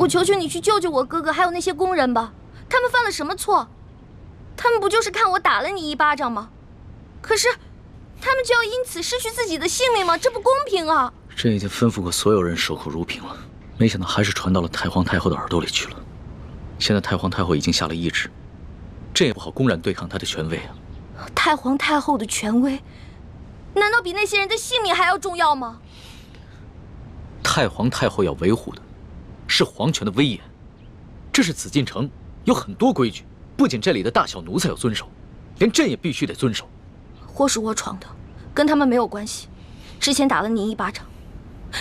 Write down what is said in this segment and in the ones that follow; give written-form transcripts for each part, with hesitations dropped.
我求求你去救救我哥哥，还有那些工人吧。他们犯了什么错？他们不就是看我打了你一巴掌吗？可是，他们就要因此失去自己的性命吗？这不公平啊！朕已经吩咐过所有人守口如瓶了，没想到还是传到了太皇太后的耳朵里去了。现在太皇太后已经下了懿旨，朕也不好公然对抗她的权威啊。太皇太后的权威，难道比那些人的性命还要重要吗？太皇太后要维护的是皇权的威严，这是紫禁城，有很多规矩，不仅这里的大小奴才要遵守，连朕也必须得遵守。祸是我闯的，跟他们没有关系。之前打了你一巴掌，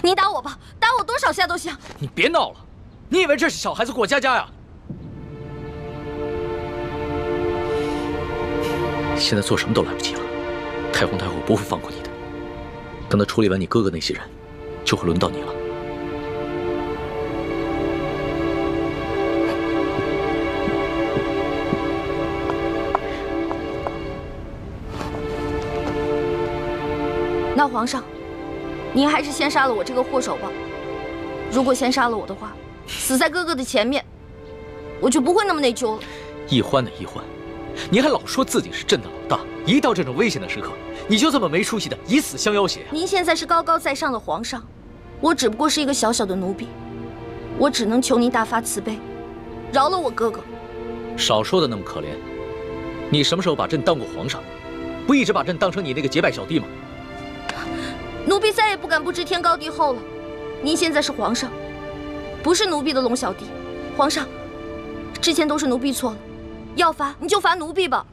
你打我吧，打我多少下都行。你别闹了，你以为这是小孩子过家家呀？现在做什么都来不及了，太皇太后不会放过你的。等她处理完你哥哥那些人，就会轮到你了。那皇上，您还是先杀了我这个祸首吧。如果先杀了我的话，死在哥哥的前面，我就不会那么内疚了。奕欢的奕欢，你还老说自己是朕的老大，一到这种危险的时刻，你就这么没出息的以死相要挟。您现在是高高在上的皇上，我只不过是一个小小的奴婢，我只能求您大发慈悲，饶了我哥哥。少说的那么可怜，你什么时候把朕当过皇上？不一直把朕当成你那个结拜小弟吗？奴婢再也不敢不知天高地厚了。您现在是皇上，不是奴婢的龙小弟。皇上，之前都是奴婢错了，要罚你就罚奴婢吧。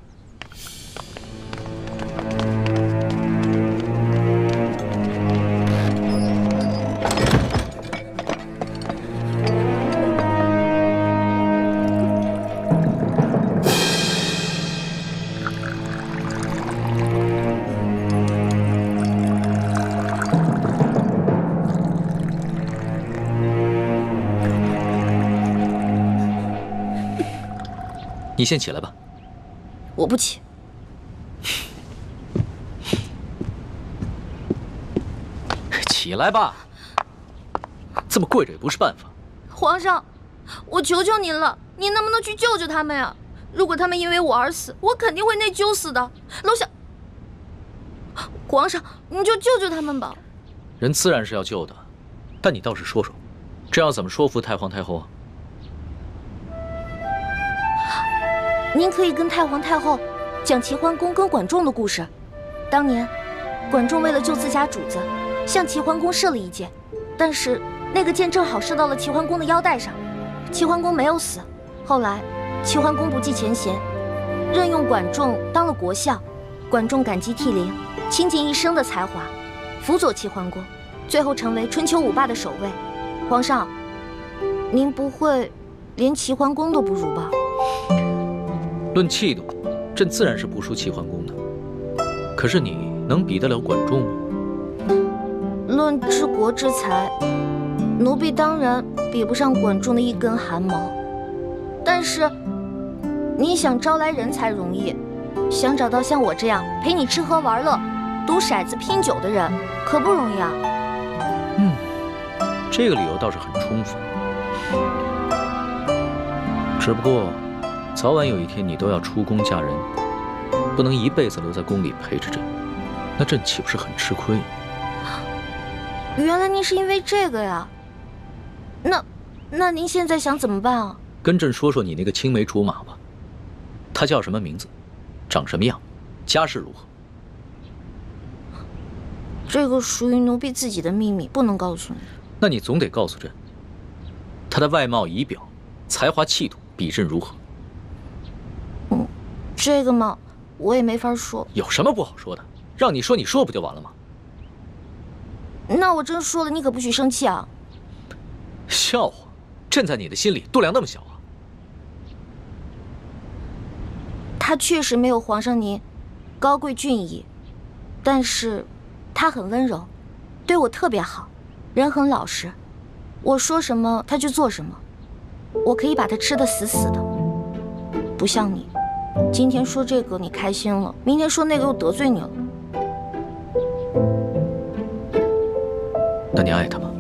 你先起来吧。我不起。起来吧，这么跪着也不是办法。皇上，我求求您了，您能不能去救救他们呀？如果他们因为我而死，我肯定会内疚死的。楼下，皇上，你就救救他们吧。人自然是要救的，但你倒是说说，这要怎么说服太皇太后啊？您可以跟太皇太后讲齐桓公跟管仲的故事。当年，管仲为了救自家主子，向齐桓公射了一箭，但是那个箭正好射到了齐桓公的腰带上，齐桓公没有死。后来，齐桓公不计前嫌，任用管仲当了国相。管仲感激涕零，倾尽一生的才华，辅佐齐桓公，最后成为春秋五霸的首位。皇上，您不会连齐桓公都不如吧？论气度，朕自然是不输齐桓公的。可是你能比得了管仲吗？论治国之才，奴婢当然比不上管仲的一根汗毛。但是，你想招来人才容易，想找到像我这样陪你吃喝玩乐、赌骰子拼酒的人，可不容易啊。这个理由倒是很充分。只不过，早晚有一天你都要出宫嫁人，不能一辈子留在宫里陪着朕，那朕岂不是很吃亏？原来您是因为这个呀？那您现在想怎么办啊？跟朕说说你那个青梅竹马吧，他叫什么名字，长什么样，家世如何？这个属于奴婢自己的秘密，不能告诉你。那你总得告诉朕，他的外貌仪表、才华气度比朕如何？这个嘛，我也没法说。有什么不好说的？让你说，你说不就完了吗？那我真说了，你可不许生气啊！笑话，朕在你的心里度量那么小啊？他确实没有皇上您高贵俊逸，但是他很温柔，对我特别好，人很老实。我说什么他就做什么，我可以把他吃得死死的。不像你，今天说这个你开心了，明天说那个又得罪你了。那你爱他吗？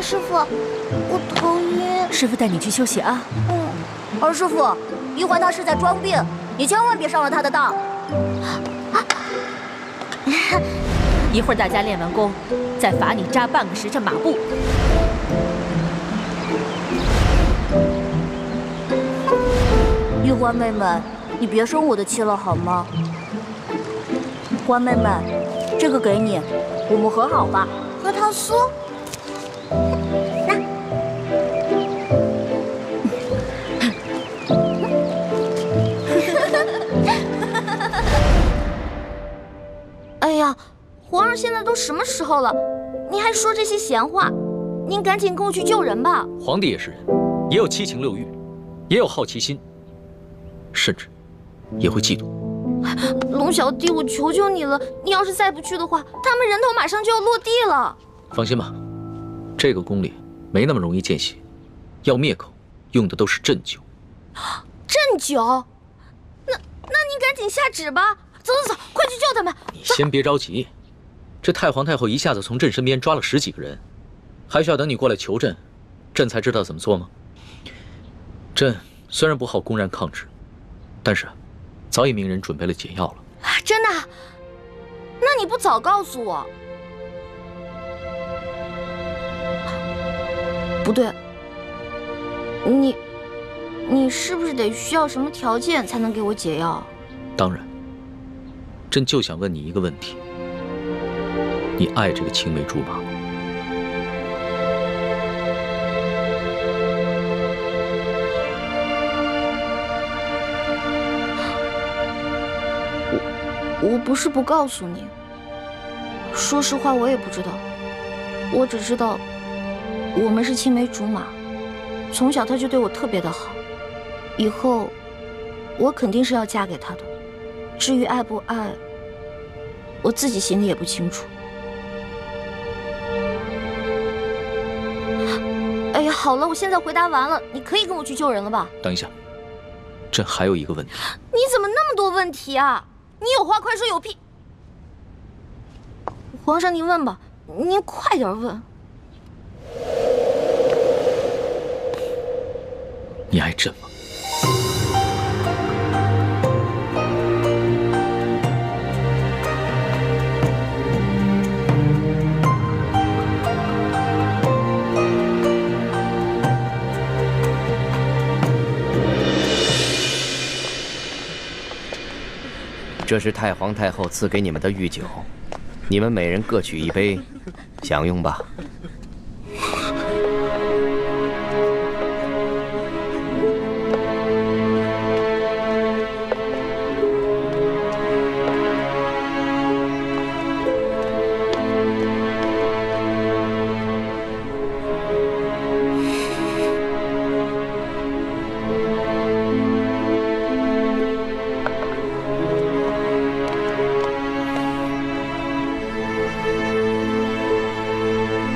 师傅，我头晕。师傅带你去休息啊。二师傅，玉环他是在装病，你千万别上了他的当。一会儿大家练完功，再罚你扎半个时辰马步。玉环妹妹，你别生我的气了好吗？环妹妹，这个给你，我们和好吧。核桃酥。那。哎呀，皇上现在都什么时候了，您还说这些闲话？您赶紧跟我去救人吧。皇帝也是人，也有七情六欲，也有好奇心，甚至也会嫉妒。龙小弟，我求求你了，你要是再不去的话，他们人头马上就要落地了。放心吧，这个宫里没那么容易见血，要灭口用的都是鸩酒。鸩酒？那您赶紧下旨吧。走，快去救他们！你先别着急，这太皇太后一下子从朕身边抓了10几个人，还需要等你过来求朕，朕才知道怎么做吗？朕虽然不好公然抗旨，但是早已命人准备了解药了。真的？那你不早告诉我？不对，你是不是得需要什么条件才能给我解药？当然。朕就想问你一个问题：你爱这个青梅竹马吗？我不是不告诉你，说实话我也不知道，我只知道我们是青梅竹马，从小他就对我特别的好，以后我肯定是要嫁给他的。至于爱不爱，我自己心里也不清楚。哎呀，好了，我现在回答完了，你可以跟我去救人了吧？等一下，朕还有一个问题。你怎么那么多问题啊？你有话快说，有屁！皇上，您问吧，您快点问。你爱朕吗？这是太皇太后赐给你们的御酒，你们每人各取一杯，享用吧。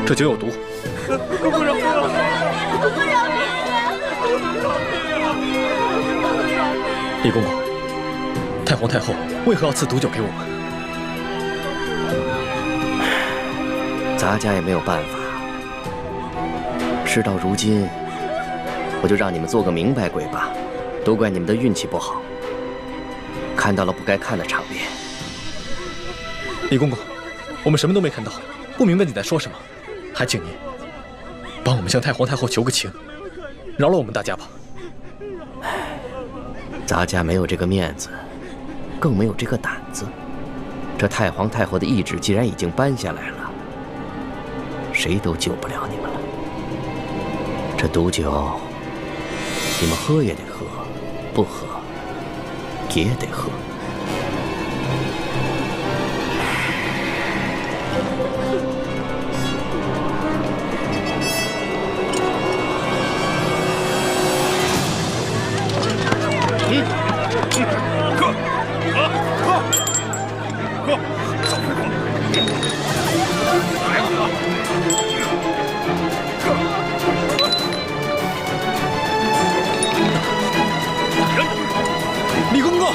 这酒有毒。公公饶命！公公饶命！李公公，太皇太后为何要赐毒酒给我们？咱家也没有办法。事到如今，我就让你们做个明白鬼吧。都怪你们的运气不好，看到了不该看的场面。李公公，我们什么都没看到，不明白你在说什么。还请您帮我们向太皇太后求个情，饶了我们大家吧。咱家没有这个面子，更没有这个胆子。这太皇太后的懿旨既然已经颁下来了，谁都救不了你们了。这毒酒，你们喝也得喝，不喝也得喝。李公公，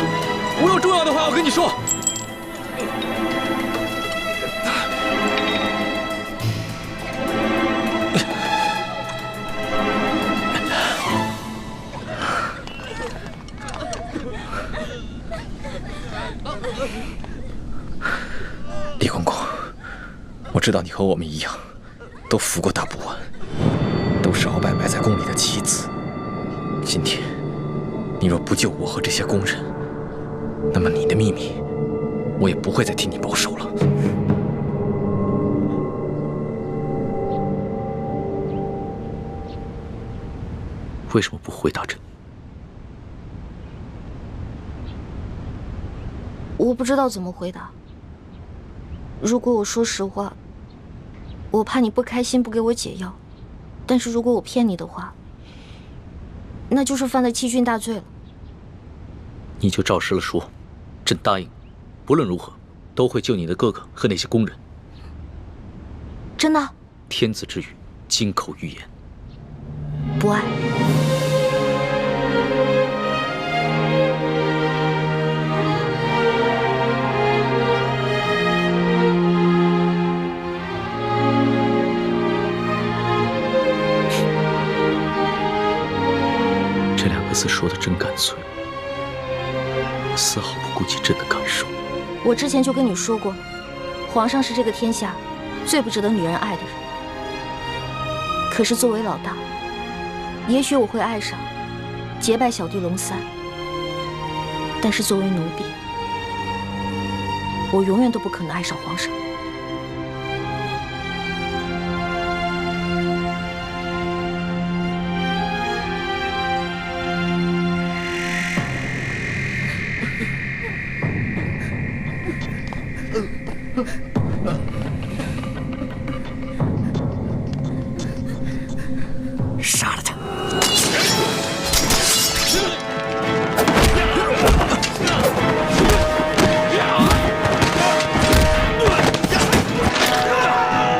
无知道你和我们一样，都服过大不完，都是鳌拜埋在宫里的棋子。今天，你若不救我和这些宫人，那么你的秘密，我也不会再替你保守了。为什么不回答朕？我不知道怎么回答。如果我说实话，我怕你不开心，不给我解药；但是如果我骗你的话，那就是犯了欺君大罪了。你就照实了说，朕答应，不论如何，都会救你的哥哥和那些宫人。真的？天子之语，金口玉言。不爱。这两个字说的真干脆，丝毫不顾及朕的感受。我之前就跟你说过，皇上是这个天下最不值得女人爱的人。可是作为老大，也许我会爱上结拜小弟龙三，但是作为奴婢，我永远都不可能爱上皇上。杀了他！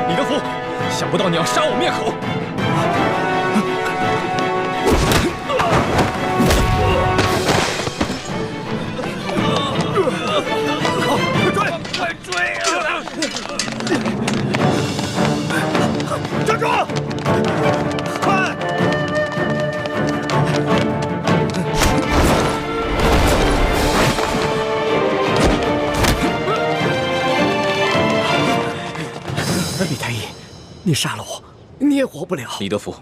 李德福，想不到你要杀我灭口！快追啊！站住！快！李太医，你杀了我，你也活不了。李德福，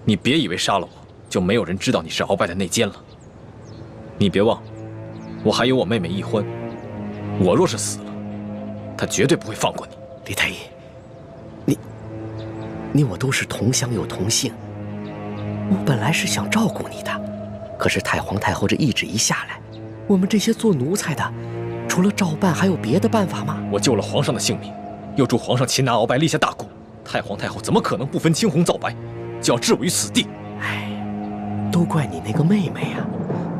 你别以为杀了我就没有人知道你是鳌拜的内奸了。你别忘了，我还有我妹妹易欢，我若是死了，她绝对不会放过你。李太医，你我都是同乡又同姓，我本来是想照顾你的，可是太皇太后这懿旨一下来，我们这些做奴才的，除了照办还有别的办法吗？我救了皇上的性命，又助皇上擒拿鳌拜，立下大功，太皇太后怎么可能不分青红皂白，就要置我于死地？哎，都怪你那个妹妹呀！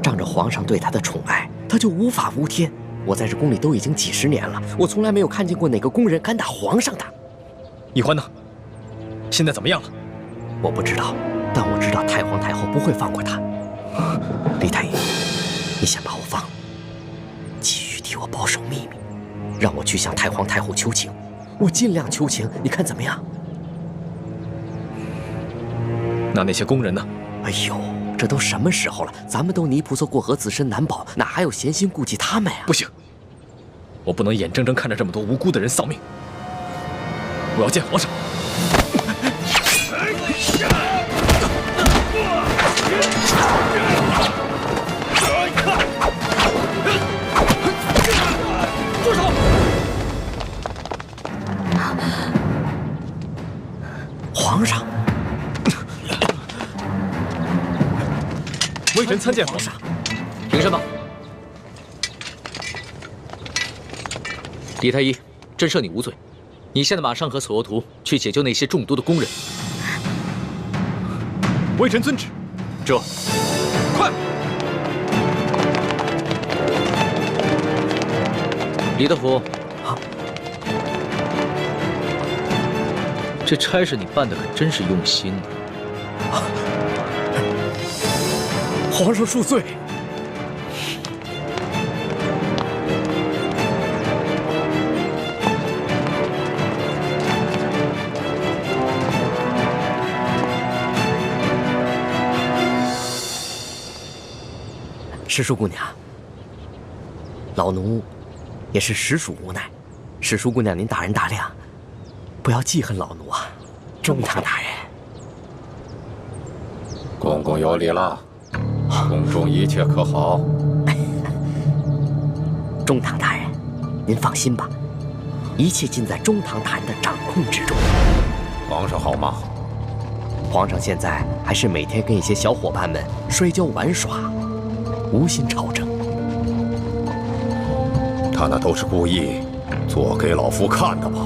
仗着皇上对她的宠爱，她就无法无天。我在这宫里都已经几十年了，我从来没有看见过哪个宫人敢打皇上的。易欢呢？现在怎么样了？我不知道，但我知道太皇太后不会放过她。李太医，你先把我放了，继续替我保守秘密，让我去向太皇太后求情，我尽量求情，你看怎么样？那些宫人呢？哎呦，这都什么时候了？咱们都泥菩萨过河，自身难保，哪还有闲心顾及他们呀？不行，我不能眼睁睁看着这么多无辜的人丧命。我要见皇上。住手！皇上，微臣参见皇上。凭什么？李太医，朕赦你无罪。你现在马上和索额图去解救那些中毒的宫人。微臣遵旨。这，快！李德福，这差事你办的可真是用心呢。皇上恕罪。石叔姑娘，老奴也是实属无奈，石叔姑娘您大人大量，不要记恨老奴啊，中堂大人。公公有礼了，宫中一切可好？中堂大人，您放心吧，一切尽在中堂大人的掌控之中。皇上好吗？皇上现在还是每天跟一些小伙伴们摔跤玩耍，无心朝政。他那都是故意做给老夫看的吧？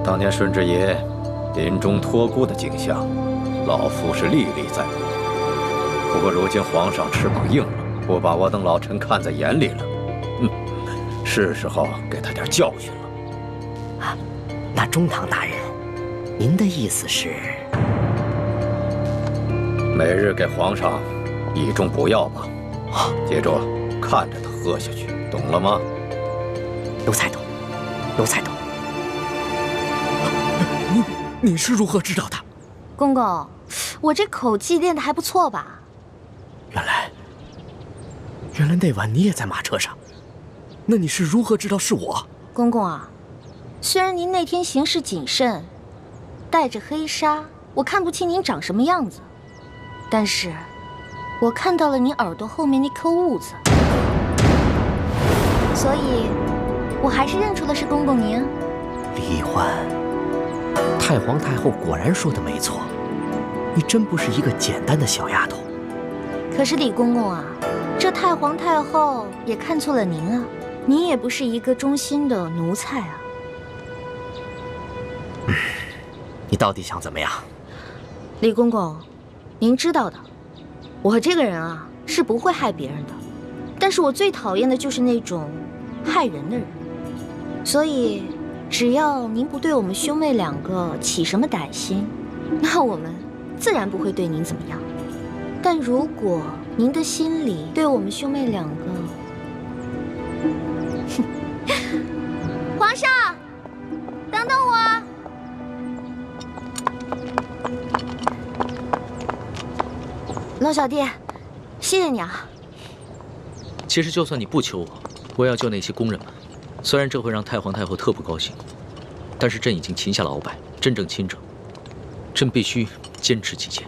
当年顺治爷临终托孤的景象，老夫是历历在目。不过如今皇上翅膀硬了，不把我等老臣看在眼里了，是时候给他点教训了。啊，那中堂大人，您的意思是？每日给皇上一盅补药吧，接着看着他喝下去，懂了吗？奴才懂，奴才懂。你是如何知道的？公公，我这口技练得还不错吧？原来那晚你也在马车上，那你是如何知道是我？公公啊，虽然您那天行事谨慎，带着黑纱，我看不清您长什么样子，但是我看到了您耳朵后面那颗痦子，所以我还是认出了是公公您。李欢，太皇太后果然说的没错，你真不是一个简单的小丫头。可是李公公啊，这太皇太后也看错了您啊，您也不是一个忠心的奴才啊。你到底想怎么样？李公公，您知道的，我这个人啊是不会害别人的，但是我最讨厌的就是那种害人的人。所以，只要您不对我们兄妹两个起什么歹心，那我们自然不会对您怎么样。但如果您的心里对我们兄妹两个，皇上，等等我。龙小弟，谢谢你啊。其实就算你不求我，我也要救那些宫人们。虽然这会让太皇太后特不高兴，但是朕已经擒下了鳌拜，真正亲政，朕必须坚持己见。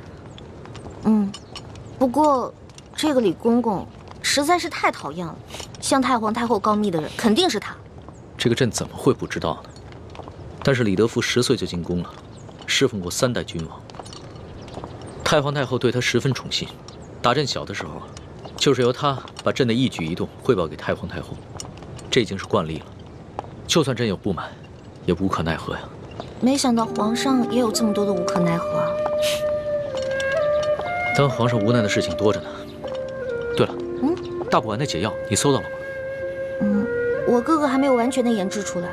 不过这个李公公实在是太讨厌了，向太皇太后告密的人肯定是他。这个朕怎么会不知道呢？但是李德福10岁就进宫了，侍奉过3代君王。太皇太后对他十分宠信，打朕小的时候啊，就是由他把朕的一举一动汇报给太皇太后，这已经是惯例了。就算朕有不满，也无可奈何呀。没想到皇上也有这么多的无可奈何啊。当皇上无奈的事情多着呢。对了，大补丸的解药你搜到了吗？我哥哥还没有完全的研制出来，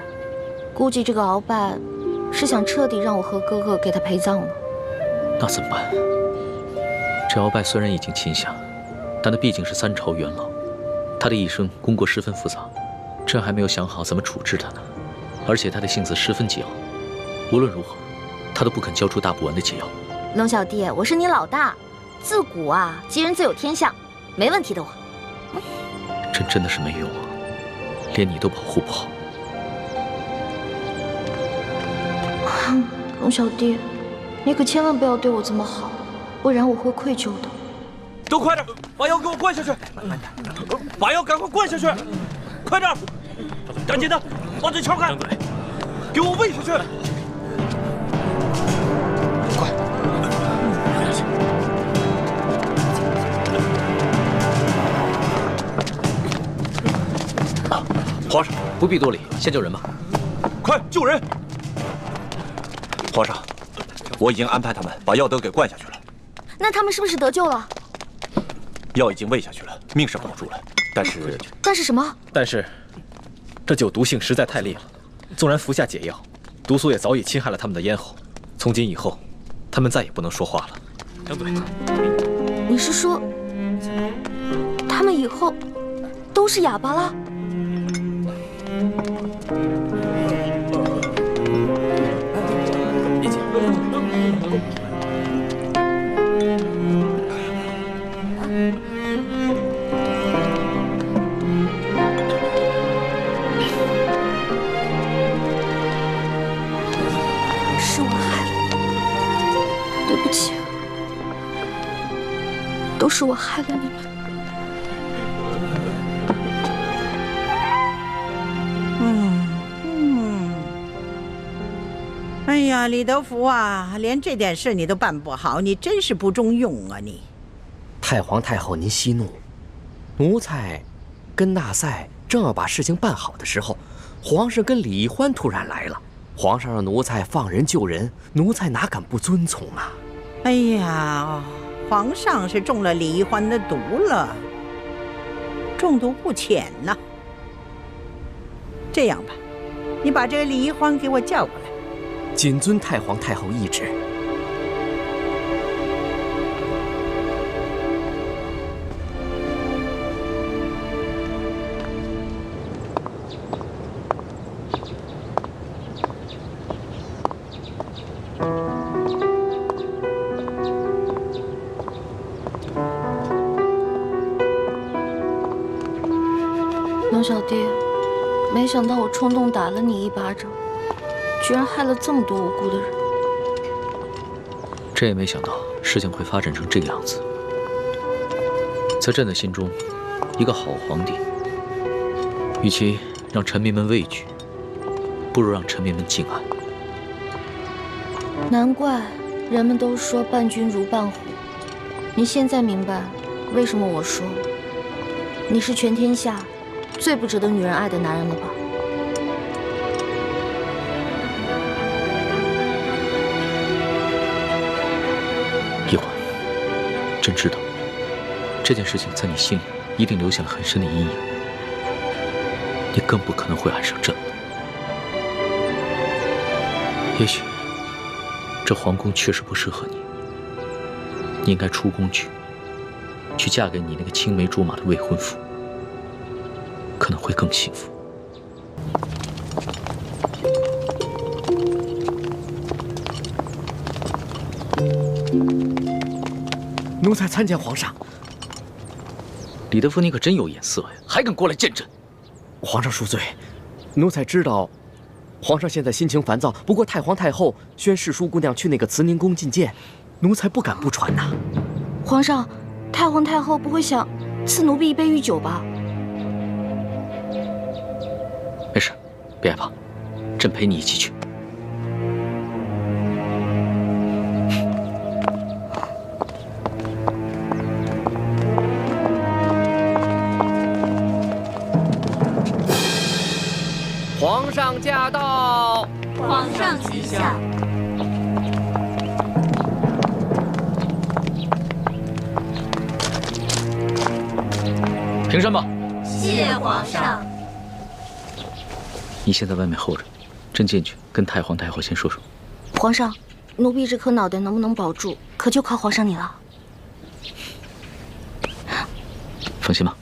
估计这个鳌拜是想彻底让我和哥哥给他陪葬了。那怎么办？这鳌拜虽然已经擒下，但他毕竟是3朝元老，他的一生功过十分复杂，朕还没有想好怎么处置他呢。而且他的性子十分桀骜，无论如何，他都不肯交出大补丸的解药。龙小弟，我是你老大，自古啊，吉人自有天相，没问题的我。朕真的是没用啊，连你都保护不好。龙小弟，你可千万不要对我这么好，不然我会愧疚的。都快点，把药给我灌下去！把药赶快灌下去！快点，赶紧的，把嘴撬开！给我喂下去！快！皇上不必多礼，先救人吧。快救人！皇上，我已经安排他们把药都给灌下去了。那他们是不是得救了？药已经喂下去了，命是保住了，但是什么？但是这酒毒性实在太烈了，纵然服下解药，毒素也早已侵害了他们的咽喉。从今以后，他们再也不能说话了。张嘴。你是说，他们以后都是哑巴了？对不起，都是我害了你们。哎呀，李德福啊，连这点事你都办不好，你真是不中用啊你！太皇太后，您息怒。奴才跟纳赛正要把事情办好的时候，皇上跟李易欢突然来了。皇上让奴才放人救人，奴才哪敢不遵从啊？哎呀，皇上是中了李易欢的毒了，中毒不浅呐。这样吧，你把这个李易欢给我叫过来。谨遵太皇太后懿旨。龙小弟，没想到我冲动打了你一巴掌，居然害了这么多无辜的人。朕也没想到事情会发展成这个样子。在朕的心中，一个好皇帝，与其让臣民们畏惧，不如让臣民们敬爱。难怪人们都说伴君如伴虎。你现在明白为什么我说你是全天下最不值得女人爱的男人了吧？易欢，朕知道这件事情在你心里一定留下了很深的阴影，你更不可能会爱上朕了。也许这皇宫确实不适合你，你应该出宫去嫁给你那个青梅竹马的未婚夫，可能会更幸福。奴才参见皇上。李德福，你可真有眼色呀，还敢过来见朕！皇上恕罪，奴才知道，皇上现在心情烦躁。不过太皇太后宣世淑姑娘去那个慈宁宫觐见，奴才不敢不传呐。皇上，太皇太后不会想赐奴婢一杯御酒吧？没事，别害怕，朕陪你一起去。皇上驾到！皇上吉祥！平身吧。谢皇上。你先在外面候着，朕进去跟太皇太后先说说。皇上，奴婢这颗脑袋能不能保住，可就靠皇上你了。放心吧。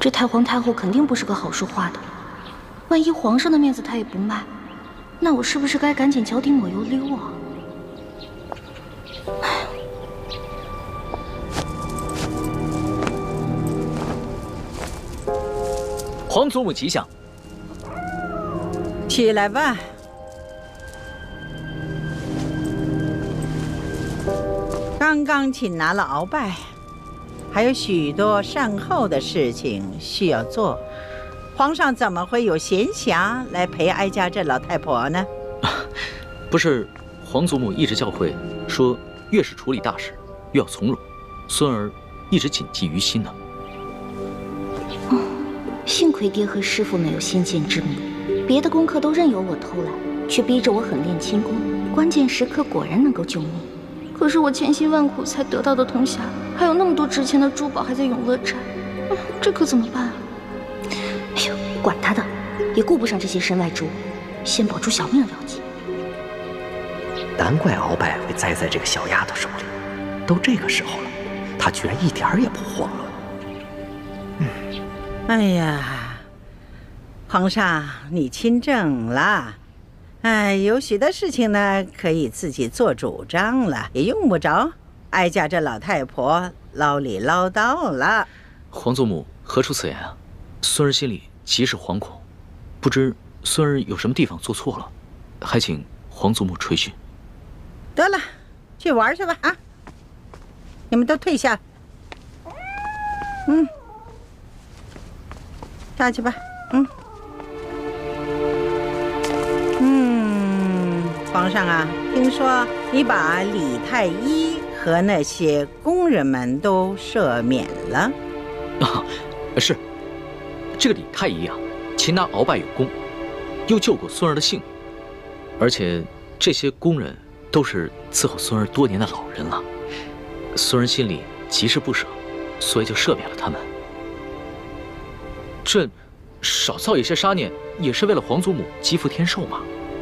这太皇太后肯定不是个好说话的，万一皇上的面子她也不卖，那我是不是该赶紧脚底抹油溜啊？皇祖母吉祥。起来吧。刚刚擒拿了鳌拜，还有许多善后的事情需要做。皇上怎么会有闲暇来陪哀家这老太婆呢？不是，皇祖母一直教诲说，越是处理大事，越要从容。孙儿一直谨记于心呢。幸亏爹和师傅没有先见之明，别的功课都任由我偷懒，却逼着我狠练轻功，关键时刻果然能够救命。可是我千辛万苦才得到的铜匣，还有那么多值钱的珠宝还在永乐斋，这可怎么办啊？哎呦，管他的，也顾不上这些身外之物，先保住小命要紧。难怪鳌拜会栽在这个小丫头手里，都这个时候了，她居然一点儿也不慌乱。哎呀，皇上，你亲政了，哎，有许多事情呢可以自己做主张了，也用不着哀家这老太婆唠里唠叨了。皇祖母何出此言啊？孙儿心里极是惶恐，不知孙儿有什么地方做错了。还请皇祖母垂询。得了，去玩去吧啊！你们都退下。下去吧。皇上啊，听说你把李太医和那些工人们都赦免了。是，这个李太医啊，擒拿鳌拜有功，又救过孙儿的性命，而且这些工人都是伺候孙儿多年的老人了，孙儿心里极是不舍，所以就赦免了他们。朕少造一些杀念，也是为了皇祖母积福天寿嘛。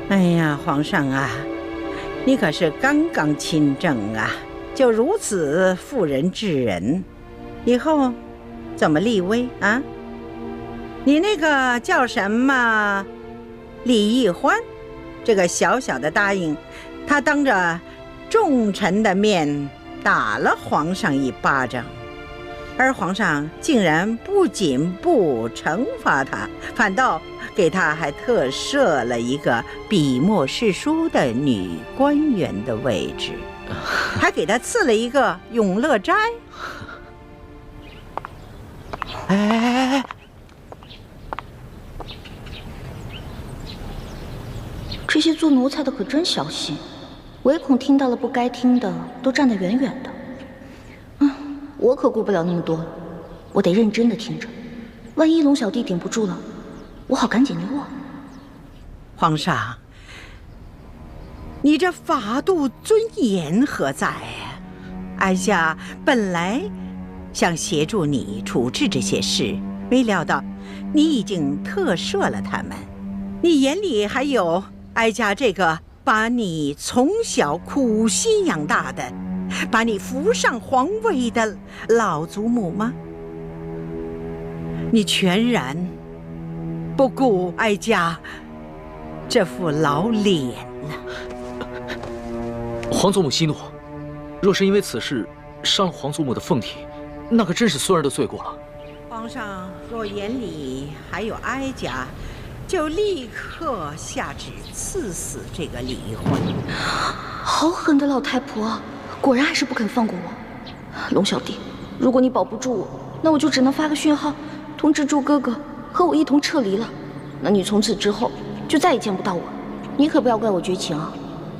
哎呀，皇上啊，你可是刚刚亲政啊，就如此妇人之仁，以后怎么立威啊？你那个叫什么李义欢，这个小小的答应，他当着众臣的面打了皇上一巴掌，而皇上竟然不仅不惩罚他，反倒给他还特设了一个笔墨诗书的女官员的位置，还给他赐了一个永乐斋。哎，这些做奴才的可真小心，唯恐听到了不该听的，都站得远远的。我可顾不了那么多，我得认真的听着，万一龙小弟顶不住了，我好赶紧溜啊！皇上，你这法度尊严何在呀？哀家本来想协助你处置这些事，没料到你已经特赦了他们。你眼里还有哀家这个把你从小苦心养大的，把你扶上皇位的老祖母吗？你全然不顾哀家这副老脸了。皇祖母息怒，若是因为此事伤了皇祖母的凤体，那可真是孙儿的罪过了。皇上若眼里还有哀家，就立刻下旨赐死这个李义欢。好狠的老太婆，果然还是不肯放过我。龙小弟，如果你保不住我，那我就只能发个讯号，通知祝哥哥和我一同撤离了。那你从此之后就再也见不到我。你可不要怪我绝情啊！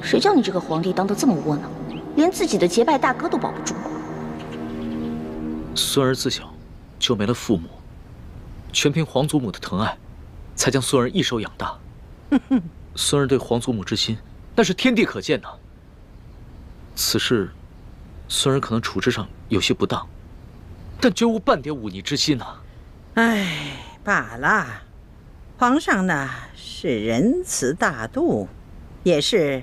谁叫你这个皇帝当得这么窝囊，连自己的结拜大哥都保不住。孙儿自小就没了父母，全凭皇祖母的疼爱，才将孙儿一手养大。孙儿对皇祖母之心，那是天地可见的。此事，孙儿可能处置上有些不当，但绝无半点忤逆之心啊！唉，罢了。皇上呢是仁慈大度，也是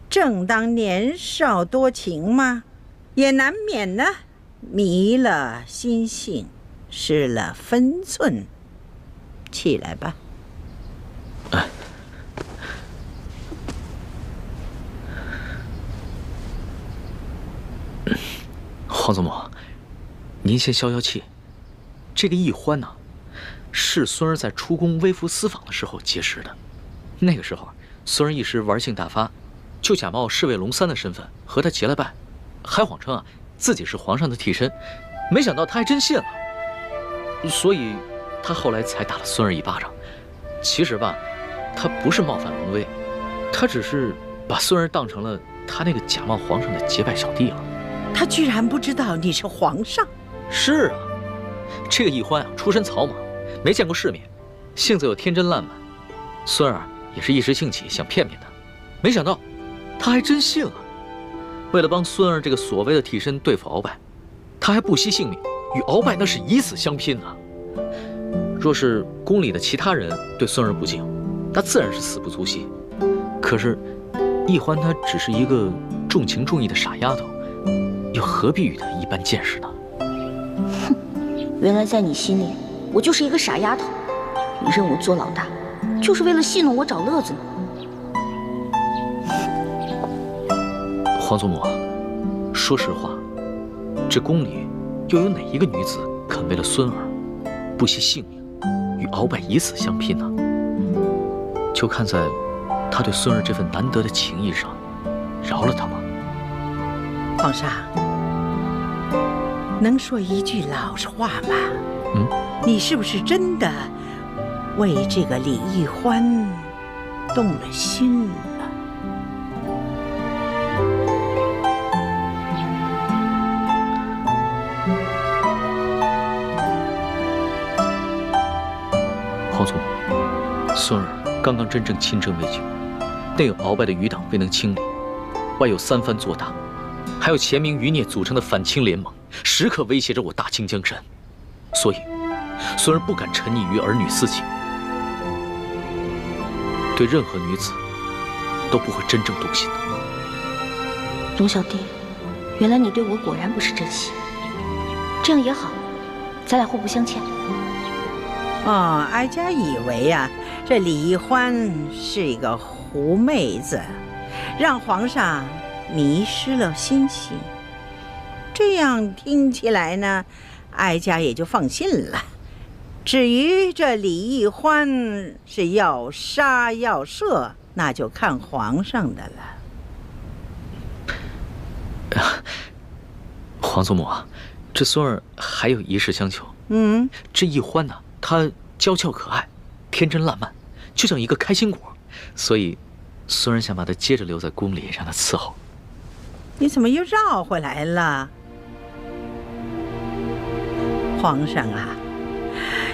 正当年少多情嘛，也难免呢迷了心性，失了分寸。起来吧。皇祖母，您先消消气。这个义欢呢，是孙儿在出宫微服私访的时候结识的。那个时候，孙儿一时玩性大发，就假冒侍卫龙三的身份和他结了拜，还谎称自己是皇上的替身。没想到他还真信了，所以他后来才打了孙儿一巴掌。其实吧，他不是冒犯龙威，他只是把孙儿当成了他那个假冒皇上的结拜小弟了。他居然不知道你是皇上？是啊，这个义欢出身草莽，没见过世面，性子又天真烂漫。孙儿也是一时兴起想骗骗他，没想到他还真信了。为了帮孙儿这个所谓的替身对付鳌拜，他还不惜性命，与鳌拜那是以死相拼啊！若是宫里的其他人对孙儿不敬，那自然是死不足惜。可是义欢她只是一个重情重义的傻丫头，又何必与他一般见识呢？哼，原来在你心里，我就是一个傻丫头。你认我做老大，就是为了戏弄我找乐子呢。皇祖母，说实话，这宫里又有哪一个女子肯为了孙儿不惜性命，与鳌拜以死相拼呢？就看在他对孙儿这份难得的情谊上，饶了他吗？皇上，能说一句老实话吗？你是不是真的为这个李易欢动了心了？皇祖母，孙儿刚刚真正亲征未久，内有鳌拜的余党未能清理，外有三藩做大，还有前明余孽组成的反清联盟，时刻威胁着我大清江山，所以孙儿不敢沉溺于儿女私情，对任何女子都不会真正动心的。龙小弟，原来你对我果然不是真心，这样也好，咱俩互不相欠。哦，哀家以为呀，这李易欢是一个狐妹子，让皇上迷失了心性。这样听起来呢，哀家也就放心了。至于这李易欢是要杀要赦，那就看皇上的了。皇祖母啊，这孙儿还有一事相求。这易欢呢，他娇俏可爱，天真烂漫，就像一个开心果，所以孙儿想把他接着留在宫里，让他伺候。你怎么又绕回来了？皇上啊，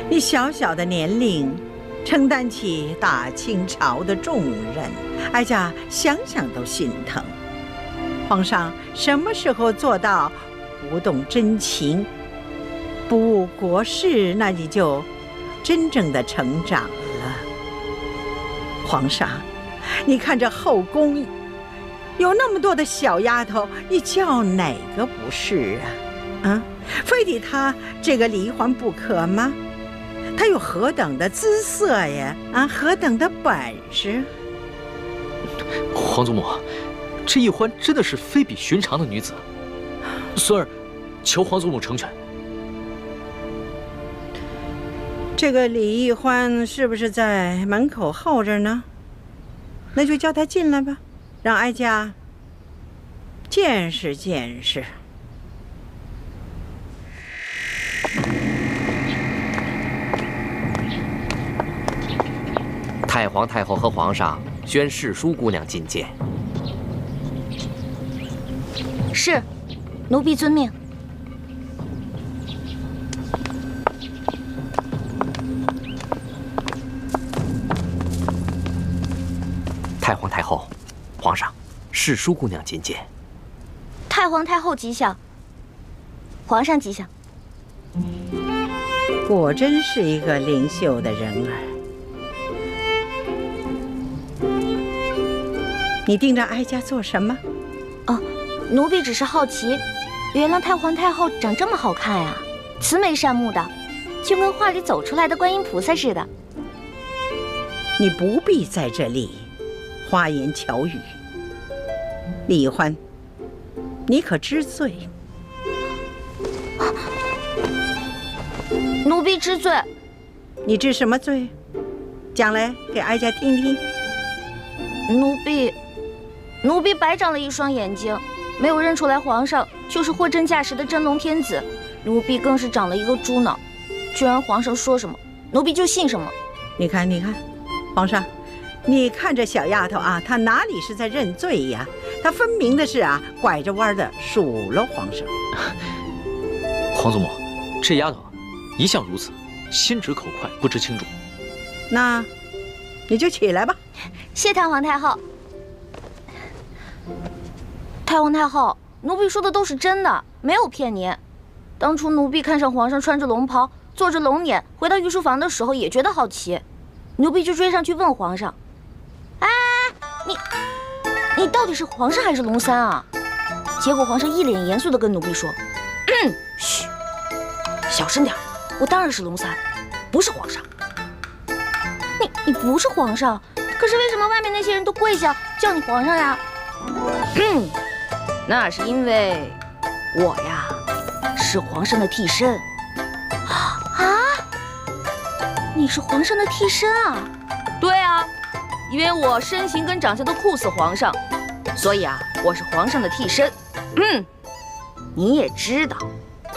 你小小的年龄，承担起大清朝的重任，哀家想想都心疼。皇上什么时候做到不动真情，不误国事，那你就真正的成长了。皇上，你看这后宫有那么多的小丫头，你叫哪个不是啊？非得她这个李易欢不可吗？她有何等的姿色呀？何等的本事？皇祖母，这易欢真的是非比寻常的女子，孙儿求皇祖母成全。这个李易欢是不是在门口候着呢？那就叫他进来吧，让哀家见识见识。太皇太后和皇上宣世淑姑娘觐见。是，奴婢遵命。太皇太后，皇上，世淑姑娘觐见。太皇太后吉祥，皇上吉祥。果真是一个灵秀的人儿。你盯着哀家做什么？奴婢只是好奇，原来太皇太后长这么好看呀，慈眉善目的，就跟画里走出来的观音菩萨似的。你不必在这里花言巧语。李易欢，你可知罪？奴婢知罪。你知什么罪？讲来给哀家听听。奴婢白长了一双眼睛，没有认出来皇上就是货真价实的真龙天子。奴婢更是长了一个猪脑，居然皇上说什么，奴婢就信什么。你看，皇上，你看这小丫头啊，她哪里是在认罪呀？她分明的是拐着弯的数落皇上。皇祖母，这丫头一向如此，心直口快，不知轻重。那你就起来吧。谢太皇太后。太皇太后，奴婢说的都是真的，没有骗您。当初奴婢看上皇上穿着龙袍，坐着龙辇，回到御书房的时候也觉得好奇，奴婢就追上去问皇上：“哎，你到底是皇上还是龙三啊？”结果皇上一脸严肃地跟奴婢说：“嘘，小声点，我当然是龙三，不是皇上。”你不是皇上，可是为什么外面那些人都跪下叫你皇上呀？那是因为我呀是皇上的替身。啊？你是皇上的替身啊？对啊，因为我身形跟长相都酷似皇上，所以啊，我是皇上的替身。你也知道，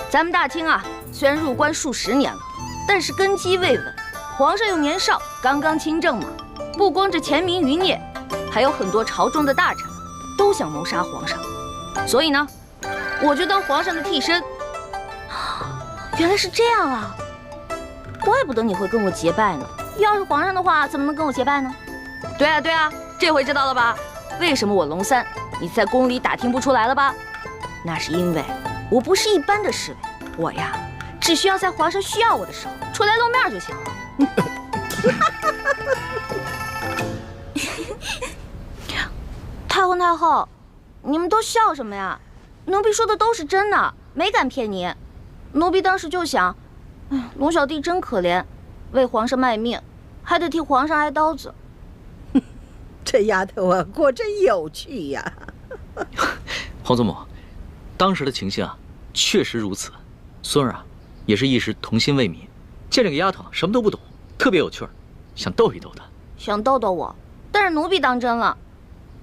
咱们大清啊，虽然入关数十年了，但是根基未稳，皇上又年少，刚刚亲政嘛。不光这前明余孽，还有很多朝中的大臣都想谋杀皇上，所以呢，我就当皇上的替身。原来是这样啊，怪不得你会跟我结拜呢。要是皇上的话，怎么能跟我结拜呢？对啊，这回知道了吧？为什么我龙三你在宫里打听不出来了吧？那是因为我不是一般的侍卫，我呀，只需要在皇上需要我的时候出来露面就行了。太皇太后，你们都笑什么呀？奴婢说的都是真的，没敢骗你。奴婢当时就想，龙小弟真可怜，为皇上卖命，还得替皇上挨刀子。这丫头啊，果真有趣呀！皇祖母，当时的情形啊，确实如此。孙儿啊，也是一时童心未泯，见这个丫头什么都不懂，特别有趣儿，想逗一逗她。想逗逗我，但是奴婢当真了，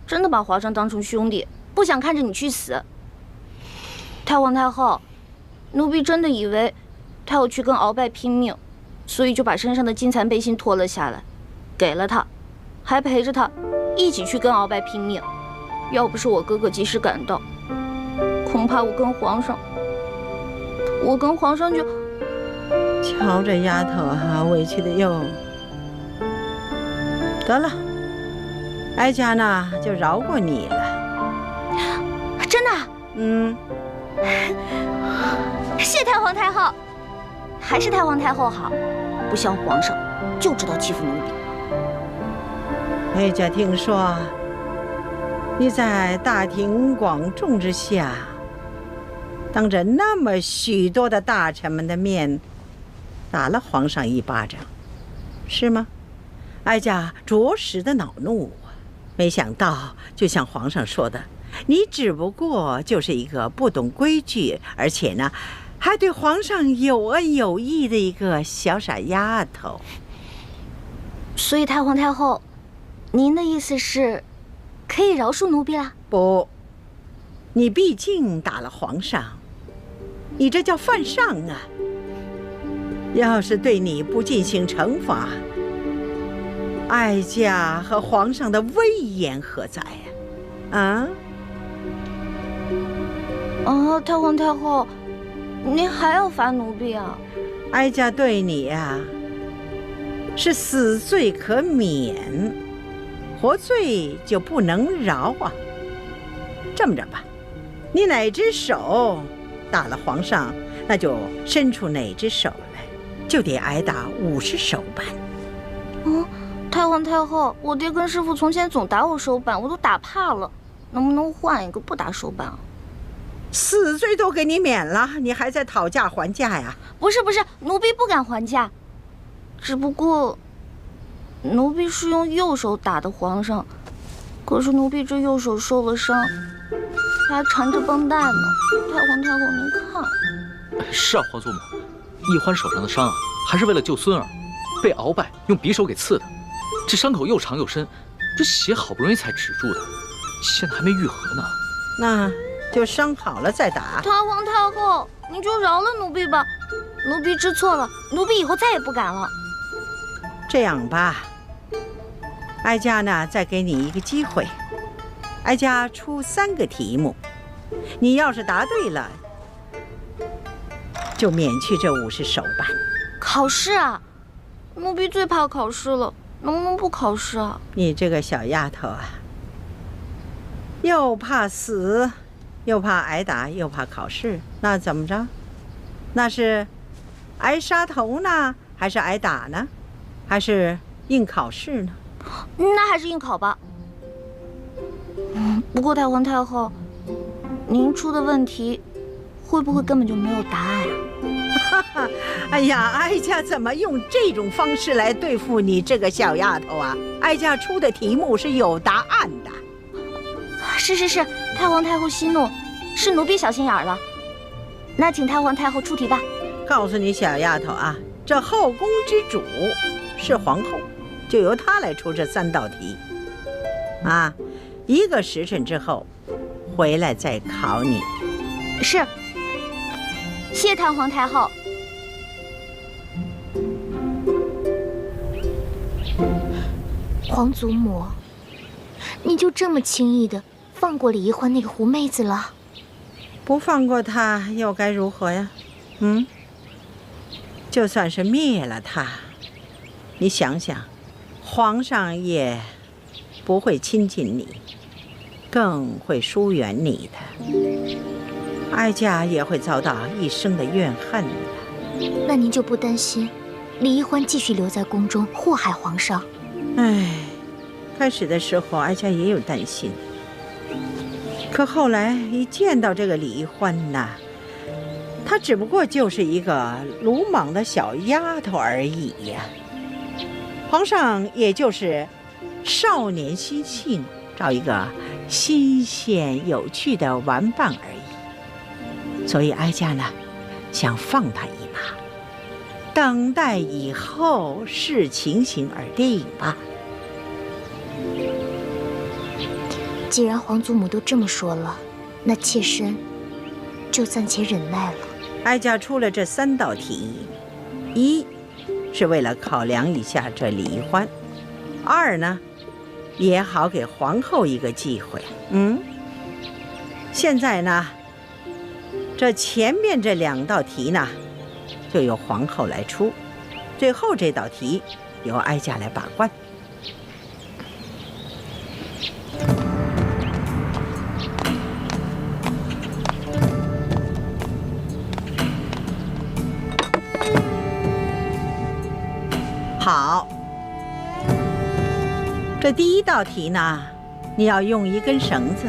真的把皇上当成兄弟，不想看着你去死。太皇太后，奴婢真的以为他要去跟鳌拜拼命，所以就把身上的金蚕背心脱了下来，给了他，还陪着他一起去跟鳌拜拼命。要不是我哥哥及时赶到，恐怕我跟皇上就……瞧这丫头啊，委屈的哟。得了，哀家呢就饶过你了。真的？谢太皇太后，还是太皇太后好，不像皇上就知道欺负奴婢。哀家听说你在大庭广众之下，当着那么许多的大臣们的面，打了皇上一巴掌，是吗？哀家着实的恼怒啊！没想到，就像皇上说的，你只不过就是一个不懂规矩，而且呢，还对皇上有恩有义的一个小傻丫头。所以太皇太后，您的意思是，可以饶恕奴婢啦？不，你毕竟打了皇上，你这叫犯上啊！要是对你不进行惩罚，哀家和皇上的威严何在呀？太皇太后，您还要罚奴婢啊？哀家对你呀，是死罪可免，活罪就不能饶啊。这么着吧，你哪只手打了皇上，那就伸出哪只手来，就得挨打50手板。太皇太后，我爹跟师傅从前总打我手板，我都打怕了，能不能换一个不打手板啊？死罪都给你免了，你还在讨价还价呀？不是，奴婢不敢还价，只不过奴婢是用右手打的皇上，可是奴婢这右手受了伤，还缠着绷带呢。太皇太后，您看。是啊，皇祖母，奕欢手上的伤啊，还是为了救孙儿，被鳌拜用匕首给刺的。这伤口又长又深，这血好不容易才止住的，现在还没愈合呢。那就伤好了再打。太皇太后，您就饶了奴婢吧，奴婢知错了，奴婢以后再也不敢了。这样吧，哀家呢再给你一个机会，哀家出3个题目，你要是答对了，就免去这50手板。考试啊？奴婢最怕考试了，能不能不考试啊？你这个小丫头啊，又怕死，又怕挨打，又怕考试，那怎么着？那是挨杀头呢，还是挨打呢？还是硬考试呢？那还是硬考吧。不过太皇太后，您出的问题会不会根本就没有答案啊？哎呀，哀家怎么用这种方式来对付你这个小丫头啊？哀家出的题目是有答案的。是，太皇太后息怒，是奴婢小心眼了。那请太皇太后出题吧。告诉你小丫头啊，这后宫之主是皇后，就由他来出这3道题。啊，1个时辰之后回来再考你。是。谢太皇太后。皇祖母，你就这么轻易的放过李易欢那个狐妹子了？不放过她又该如何呀？就算是灭了她，你想想，皇上也不会亲近你，更会疏远你的，哀家也会遭到一生的怨恨的。那您就不担心李易欢继续留在宫中祸害皇上？唉，开始的时候哀家也有担心，可后来一见到这个李易欢呐，她只不过就是一个鲁莽的小丫头而已呀。皇上也就是少年心性，找一个新鲜有趣的玩伴而已。所以哀家呢，想放他一马，等待以后视情形而定吧。既然皇祖母都这么说了，那妾身就暂且忍耐了。哀家出了这3道题，一是为了考量一下这李易欢，二呢，也好给皇后一个机会。现在呢，这前面这2道题呢，就由皇后来出，最后这道题由哀家来把关。好，这第1道题呢，你要用一根绳子，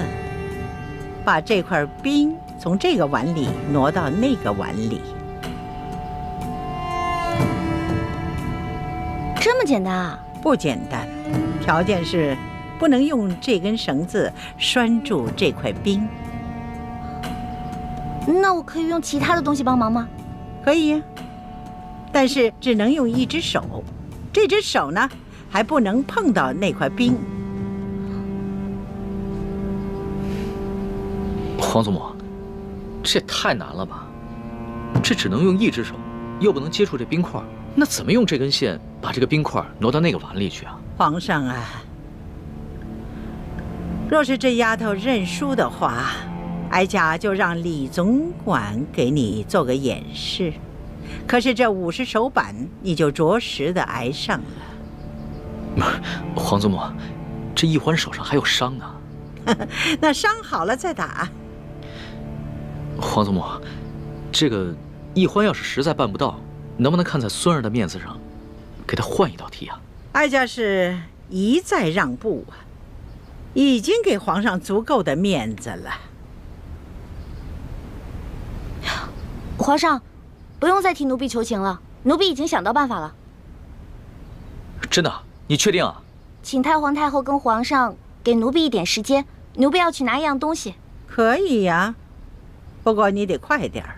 把这块冰从这个碗里挪到那个碗里。这么简单啊？不简单，条件是不能用这根绳子拴住这块冰。那我可以用其他的东西帮忙吗？可以呀，但是只能用一只手，这只手呢还不能碰到那块冰。皇祖母，这也太难了吧？这只能用一只手，又不能接触这冰块，那怎么用这根线把这个冰块挪到那个碗里去啊？皇上啊，若是这丫头认输的话，哀家就让李总管给你做个演示。可是这50手板，你就着实的挨上了。皇祖母，这易欢手上还有伤呢。那伤好了再打。皇祖母，这个易欢要是实在办不到，能不能看在孙儿的面子上，给他换一道题啊？哀家是一再让步啊，已经给皇上足够的面子了。皇上，不用再替奴婢求情了，奴婢已经想到办法了。真的？你确定啊？请太皇太后跟皇上给奴婢一点时间，奴婢要去拿一样东西。可以呀，不过你得快点儿，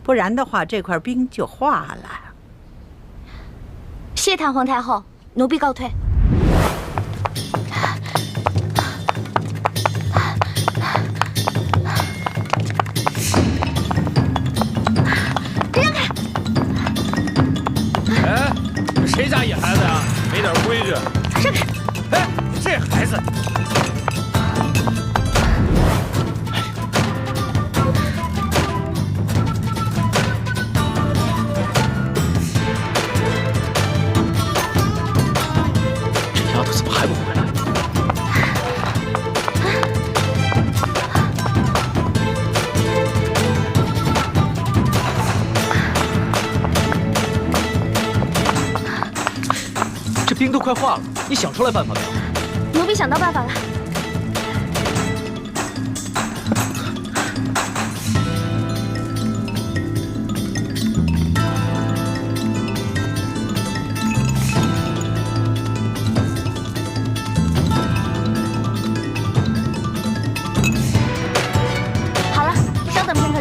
不然的话这块冰就化了。谢太皇太后，奴婢告退。让开！哎，谁家野孩子呀？没点规矩！让开！哎，这孩子。怎么还不回来？这冰都快化了，你想出来办法没有？奴婢想到办法了。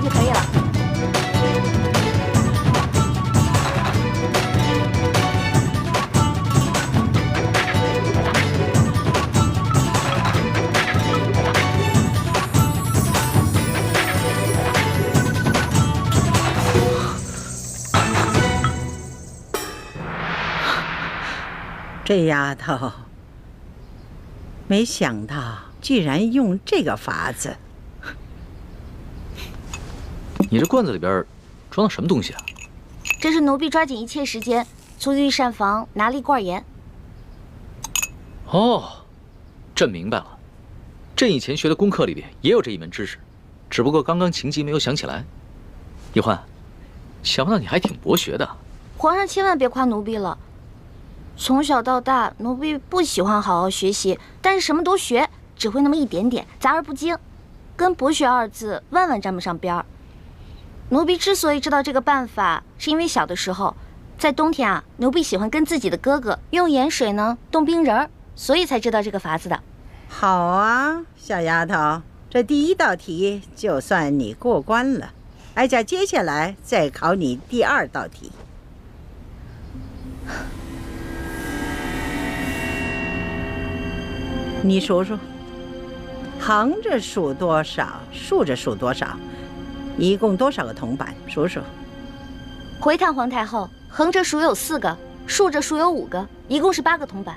就可以了。这丫头，没想到居然用这个法子。你这罐子里边装的什么东西啊？这是奴婢抓紧一切时间从御膳房拿了一罐盐。哦，朕明白了。朕以前学的功课里边也有这一门知识，只不过刚刚情急没有想起来。一欢，想不到你还挺博学的。皇上千万别夸奴婢了。从小到大，奴婢不喜欢好好学习，但是什么都学，只会那么一点点，杂而不精，跟博学二字万万沾不上边儿。奴婢之所以知道这个办法，是因为小的时候，在冬天啊，奴婢喜欢跟自己的哥哥用盐水呢冻冰人儿，所以才知道这个法子的。好啊，小丫头，这第1道题就算你过关了。哀家接下来再考你第2道题。你数数，横着数多少，竖着数多少，一共多少个铜板？数数。回太皇太后，横着数有4个，竖着数有5个，一共是8个铜板。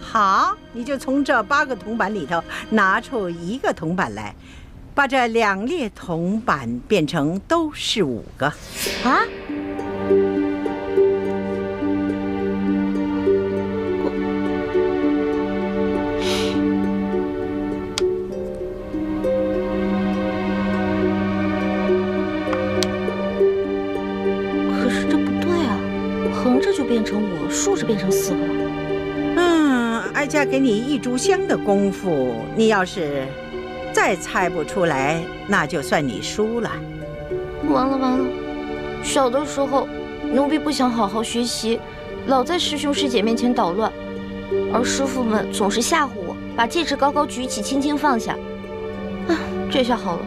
好，你就从这8个铜板里头拿出1个铜板来，把这2列铜板变成都是5个。啊？可是这不对啊，横着就变成5，竖着变成4个。哀家给你1炷香的功夫，你要是再猜不出来，那就算你输了。完了完了！小的时候，奴婢不想好好学习，老在师兄师姐面前捣乱，而师傅们总是吓唬我，把戒指高高举起，轻轻放下。这下好了，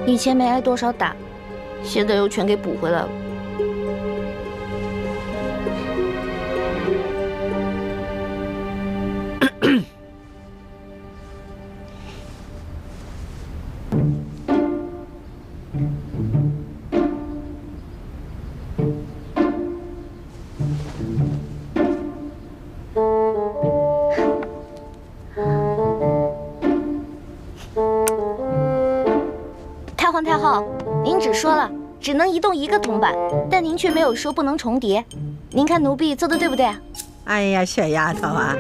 以前没挨多少打，现在又全给补回来了。太皇太后，您只说了只能移动1个铜板，但您却没有说不能重叠。您看奴婢做的对不对啊？哎呀，小丫头啊，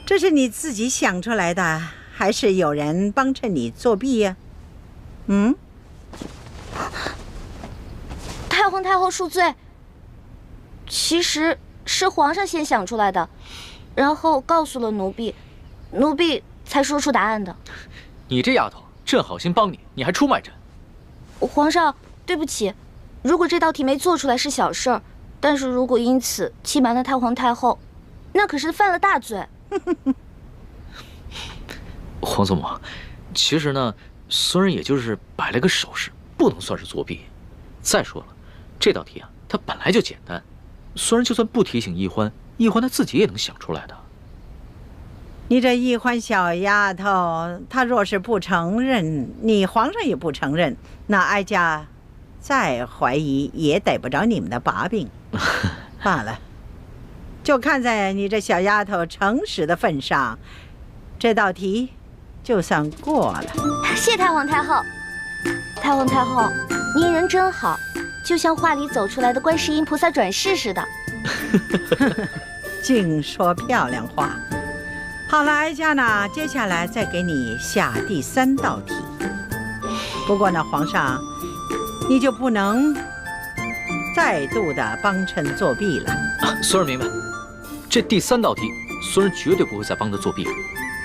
这是你自己想出来的，还是有人帮衬你作弊呀？太皇太后恕罪，其实是皇上先想出来的，然后告诉了奴婢，奴婢才说出答案的。你这丫头，朕好心帮你，你还出卖朕。皇上，对不起，如果这道题没做出来是小事儿，但是如果因此欺瞒了太皇太后，那可是犯了大罪。皇祖母，其实呢，孙人也就是摆了个手势，不能算是作弊。再说了，这道题啊，它本来就简单，孙人就算不提醒易欢，易欢他自己也能想出来的。你这易欢小丫头，她若是不承认，你皇上也不承认，那哀家再怀疑也逮不着你们的把柄。罢了，就看在你这小丫头诚实的份上，这道题就算过了。谢太皇太后。太皇太后，您人真好，就像画里走出来的观世音菩萨转世似的。净说漂亮话。好了，哀家呢，接下来再给你下第3道题。不过呢，皇上，你就不能再度的帮衬作弊了。孙儿明白，这第3道题，孙儿绝对不会再帮他作弊。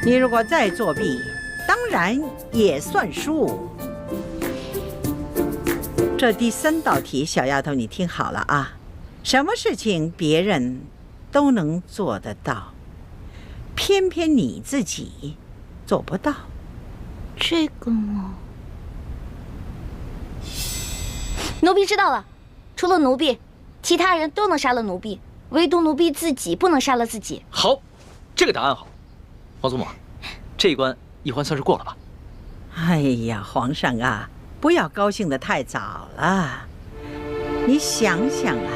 你如果再作弊，当然也算输。这第3道题，小丫头，你听好了啊，什么事情别人都能做得到，偏偏你自己做不到。这个嘛，奴婢知道了。除了奴婢，其他人都能杀了奴婢，唯独奴婢自己不能杀了自己。好，这个答案好。皇祖母，这一关易欢算是过了吧？哎呀，皇上啊，不要高兴得太早了。你想想啊，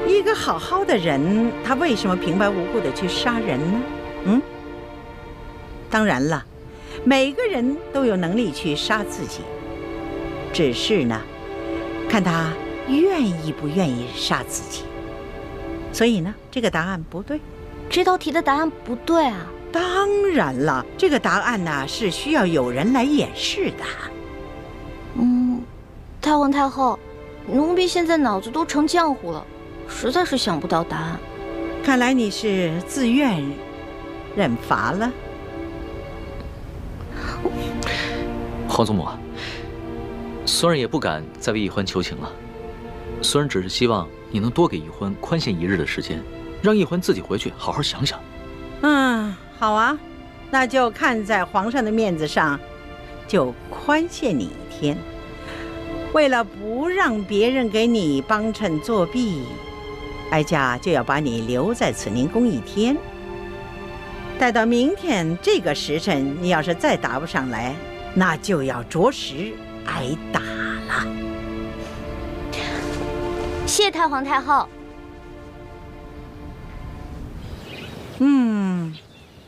一个好好的人，他为什么平白无故的去杀人呢？当然了，每个人都有能力去杀自己，只是呢，看他愿意不愿意杀自己。所以呢，这个答案不对。这道题的答案不对啊！当然了，这个答案呢是需要有人来演示的。太皇太后，奴婢现在脑子都成浆糊了，实在是想不到答案。看来你是自愿认罚了。皇祖母，孙儿也不敢再为奕欢求情了。孙儿只是希望你能多给奕欢宽限1日的时间，让奕欢自己回去好好想想。好啊，那就看在皇上的面子上，就宽限你1天。为了不让别人给你帮衬作弊，哀家就要把你留在慈宁宫1天。待到明天这个时辰，你要是再答不上来，那就要着实挨打了。谢太皇太后。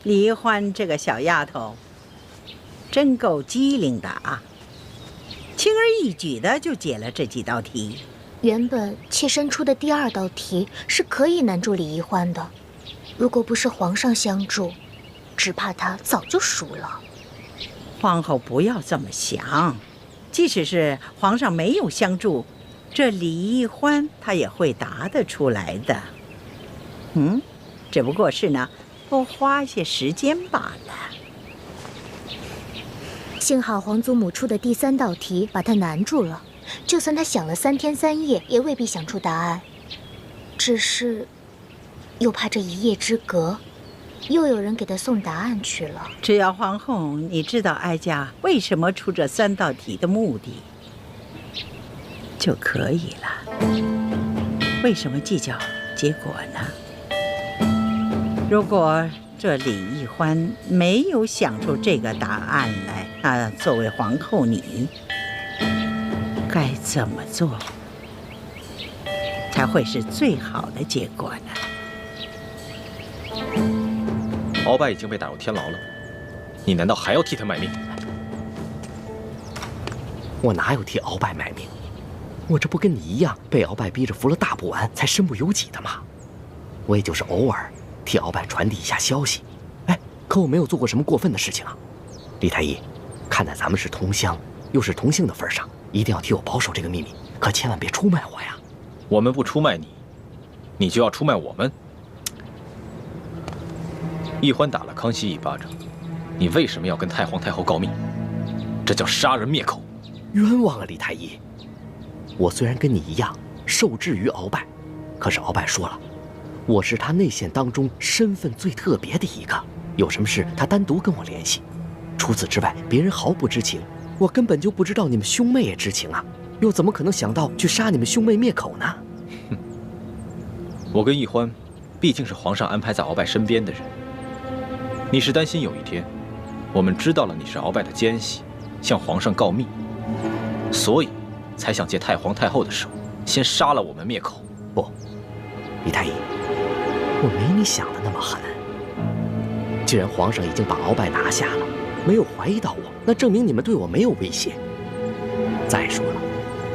李欢这个小丫头，真够机灵的啊！轻而易举的就解了这几道题。原本妾身出的第2道题是可以难住李奕欢的，如果不是皇上相助，只怕他早就输了。皇后不要这么想，即使是皇上没有相助，这李奕欢他也会答得出来的。只不过是呢，多花些时间罢了。幸好皇祖母出的第3道题把他难住了，就算他想了3天3夜，也未必想出答案。只是，又怕这一夜之隔，又有人给他送答案去了。只要皇后你知道哀家为什么出这3道题的目的，就可以了。为什么计较结果呢？如果这李奕欢没有想出这个答案来，那作为皇后你该怎么做才会是最好的结果呢？鳌拜已经被打入天牢了，你难道还要替他卖命？我哪有替鳌拜卖命？我这不跟你一样被鳌拜逼着服了大补丸才身不由己的吗？我也就是偶尔替鳌拜传递一下消息，可我没有做过什么过分的事情啊。李太医，看在咱们是同乡又是同姓的份上，一定要替我保守这个秘密，可千万别出卖我呀。我们不出卖你，你就要出卖我们。奕欢打了康熙1巴掌，你为什么要跟太皇太后告密？这叫杀人灭口。冤枉啊，李太医！我虽然跟你一样受制于鳌拜，可是鳌拜说了，我是他内线当中身份最特别的一个，有什么事他单独跟我联系，除此之外别人毫不知情。我根本就不知道你们兄妹也知情啊，又怎么可能想到去杀你们兄妹灭口呢？我跟奕欢毕竟是皇上安排在鳌拜身边的人，你是担心有一天我们知道了你是鳌拜的奸细，向皇上告密，所以才想借太皇太后的手先杀了我们灭口。不，李太医，我没你想的那么狠。既然皇上已经把鳌拜拿下了，没有怀疑到我，那证明你们对我没有威胁。再说了，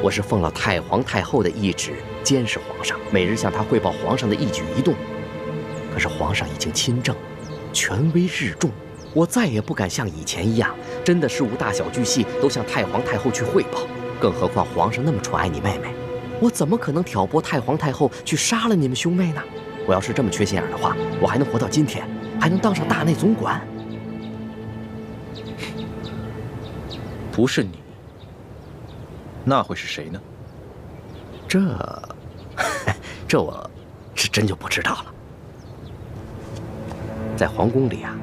我是奉了太皇太后的懿旨监视皇上，每日向他汇报皇上的一举一动。可是皇上已经亲政，权威日重，我再也不敢像以前一样，真的事无大小巨细都向太皇太后去汇报。更何况皇上那么宠爱你妹妹，我怎么可能挑拨太皇太后去杀了你们兄妹呢？我要是这么缺心眼的话，我还能活到今天，还能当上大内总管？不是你，那会是谁呢？这我是真就不知道了。在皇宫里啊，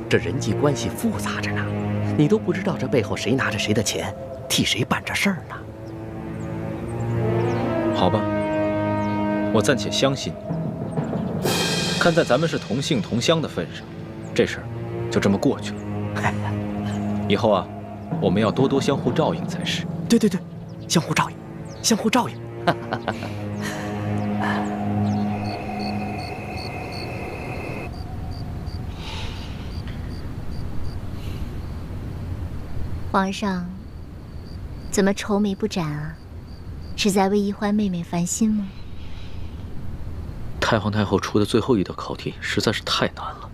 这人际关系复杂着呢，你都不知道这背后谁拿着谁的钱，替谁办这事儿呢。好吧，我暂且相信你。看在咱们是同姓同乡的份上，这事儿就这么过去了。以后啊，我们要多多相互照应才是。对，相互照应，相互照应。皇上，怎么愁眉不展啊？是在为宜欢妹妹烦心吗？太皇太后出的最后一道考题实在是太难了，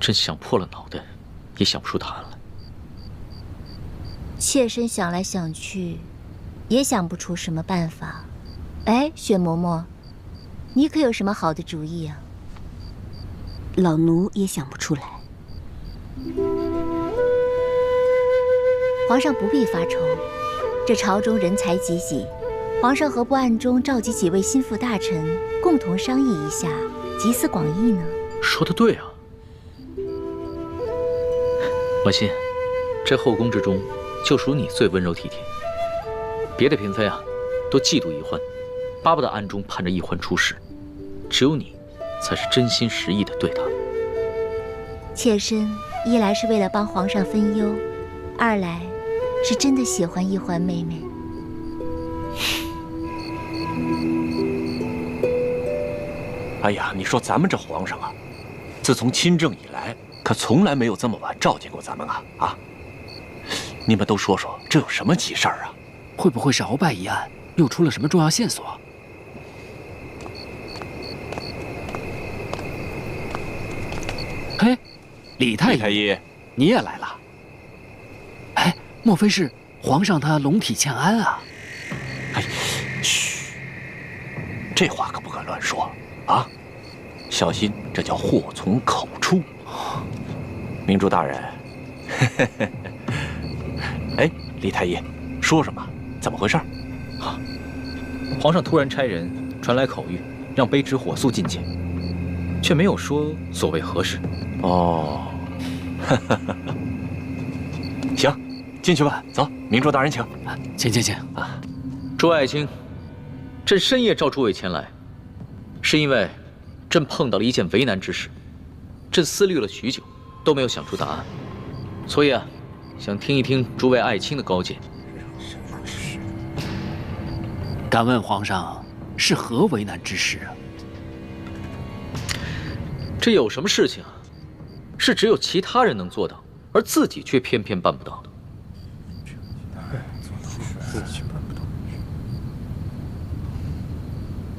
朕想破了脑袋也想不出答案来。妾身想来想去，也想不出什么办法。哎，雪嬷嬷，你可有什么好的主意啊？老奴也想不出来。皇上不必发愁，这朝中人才济济，皇上何不暗中召集几位心腹大臣，共同商议一下，集思广益呢？说得对啊，婉心，这后宫之中，就属你最温柔体贴。别的嫔妃啊，都嫉妒宜欢，巴不得暗中盼着宜欢出事，只有你，才是真心实意的对她。妾身一来是为了帮皇上分忧，二来是真的喜欢宜欢妹妹。哎呀，你说咱们这皇上啊，自从亲政以来，可从来没有这么晚召见过咱们啊！啊，你们都说说，这有什么急事儿啊？会不会是鳌拜一案又出了什么重要线索？嘿，李太医，你也来了？哎，莫非是皇上他龙体欠安啊？哎，嘘，这话可不可乱说啊！小心，这叫祸从口出。明珠大人，哎，李太医，说什么？怎么回事？啊，皇上突然差人传来口谕，让卑职火速觐见，却没有说所谓何事。哦，行，进去吧。走，明珠大人请。请啊，诸位爱卿，朕深夜召诸位前来，是因为朕碰到了一件为难之事，朕思虑了许久，都没有想出答案，所以啊，想听一听诸位爱卿的高见。敢问皇上是何为难之事啊？这有什么事情啊？是只有其他人能做到，而自己却偏偏办不到的。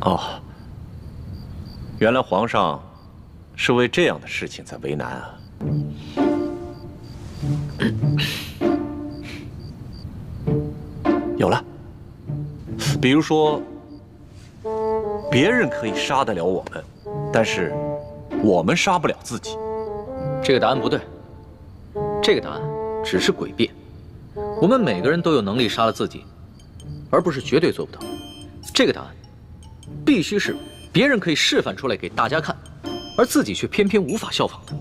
哦，原来皇上是为这样的事情在为难啊。有了，比如说，别人可以杀得了我们，但是我们杀不了自己。这个答案不对，这个答案只是诡辩。我们每个人都有能力杀了自己，而不是绝对做不到。这个答案必须是别人可以示范出来给大家看，而自己却偏偏无法效仿的。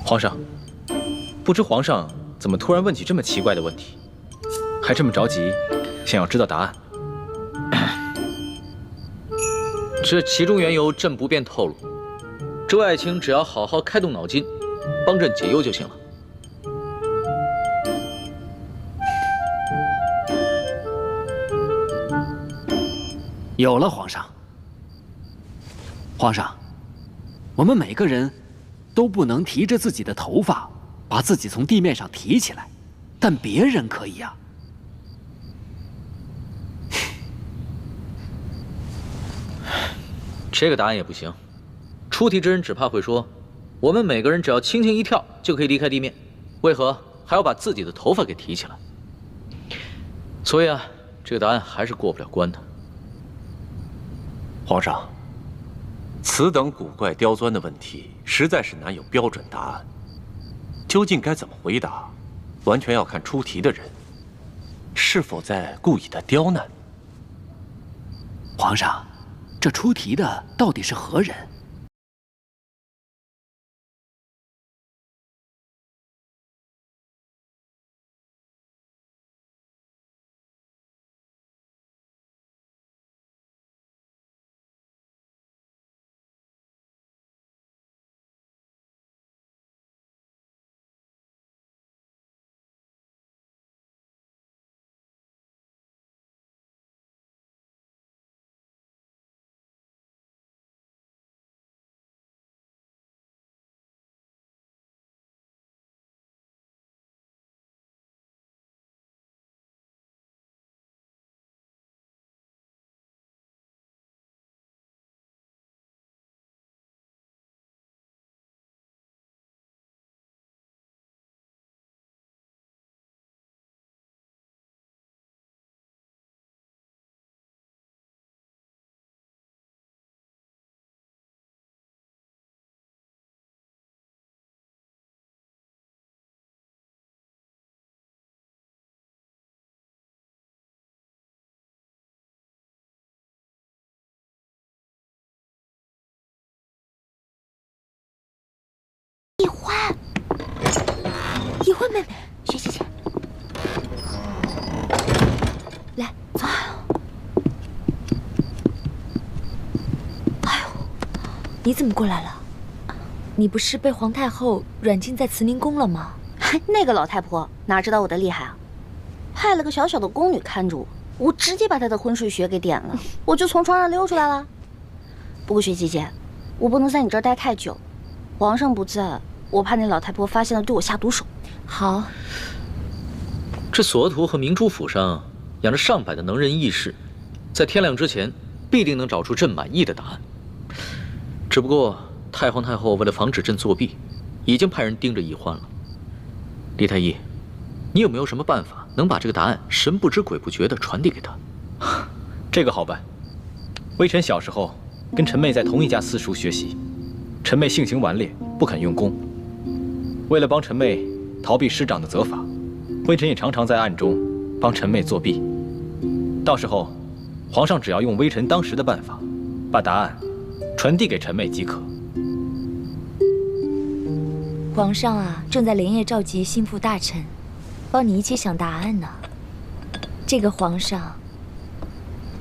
皇上，不知皇上怎么突然问起这么奇怪的问题，还这么着急，想要知道答案？这其中缘由，朕不便透露。诸位爱卿只要好好开动脑筋，帮朕解忧就行了。有了，皇上。皇上，我们每个人都不能提着自己的头发，把自己从地面上提起来，但别人可以啊。这个答案也不行。出题之人只怕会说，我们每个人只要轻轻一跳就可以离开地面，为何还要把自己的头发给提起来？所以啊，这个答案还是过不了关的。皇上，此等古怪刁钻的问题，实在是难有标准答案。究竟该怎么回答，完全要看出题的人是否在故意的刁难。皇上，这出题的到底是何人？易欢，易欢妹妹，徐姐姐，来，走。哎呦，你怎么过来了？你不是被皇太后软禁在慈宁宫了吗？那个老太婆哪知道我的厉害啊，派了个小小的宫女看着我，我直接把她的昏睡穴给点了，我就从床上溜出来了。不过雪姐姐，我不能在你这儿待太久，皇上不在，我怕那老太婆发现了对我下毒手。好，这索额图和明珠府上养着上百的能人异士，在天亮之前必定能找出朕满意的答案。只不过太皇太后为了防止朕作弊，已经派人盯着易欢了。李太医，你有没有什么办法能把这个答案神不知鬼不觉地传递给他？这个好办。微臣小时候跟陈妹在同一家私塾学习，陈妹性情顽劣，不肯用功。为了帮陈妹逃避师长的责罚，微臣也常常在暗中帮陈妹作弊。到时候，皇上只要用微臣当时的办法，把答案传递给陈妹即可。皇上啊，正在连夜召集心腹大臣，帮你一起想答案呢。这个皇上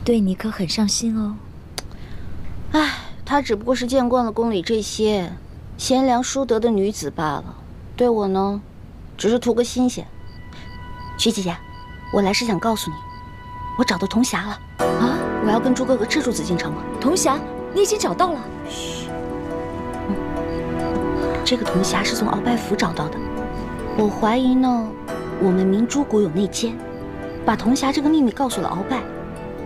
对你可很上心哦。唉，她只不过是见惯了宫里这些贤良淑德的女子罢了，对我呢，只是图个新鲜。徐姐姐，我来是想告诉你，我找到铜匣了啊！我要跟朱哥哥吃住紫禁城了。铜匣，你已经找到了？嘘。这个铜匣是从鳌拜府找到的，我怀疑呢，我们明珠谷有内奸，把铜匣这个秘密告诉了鳌拜，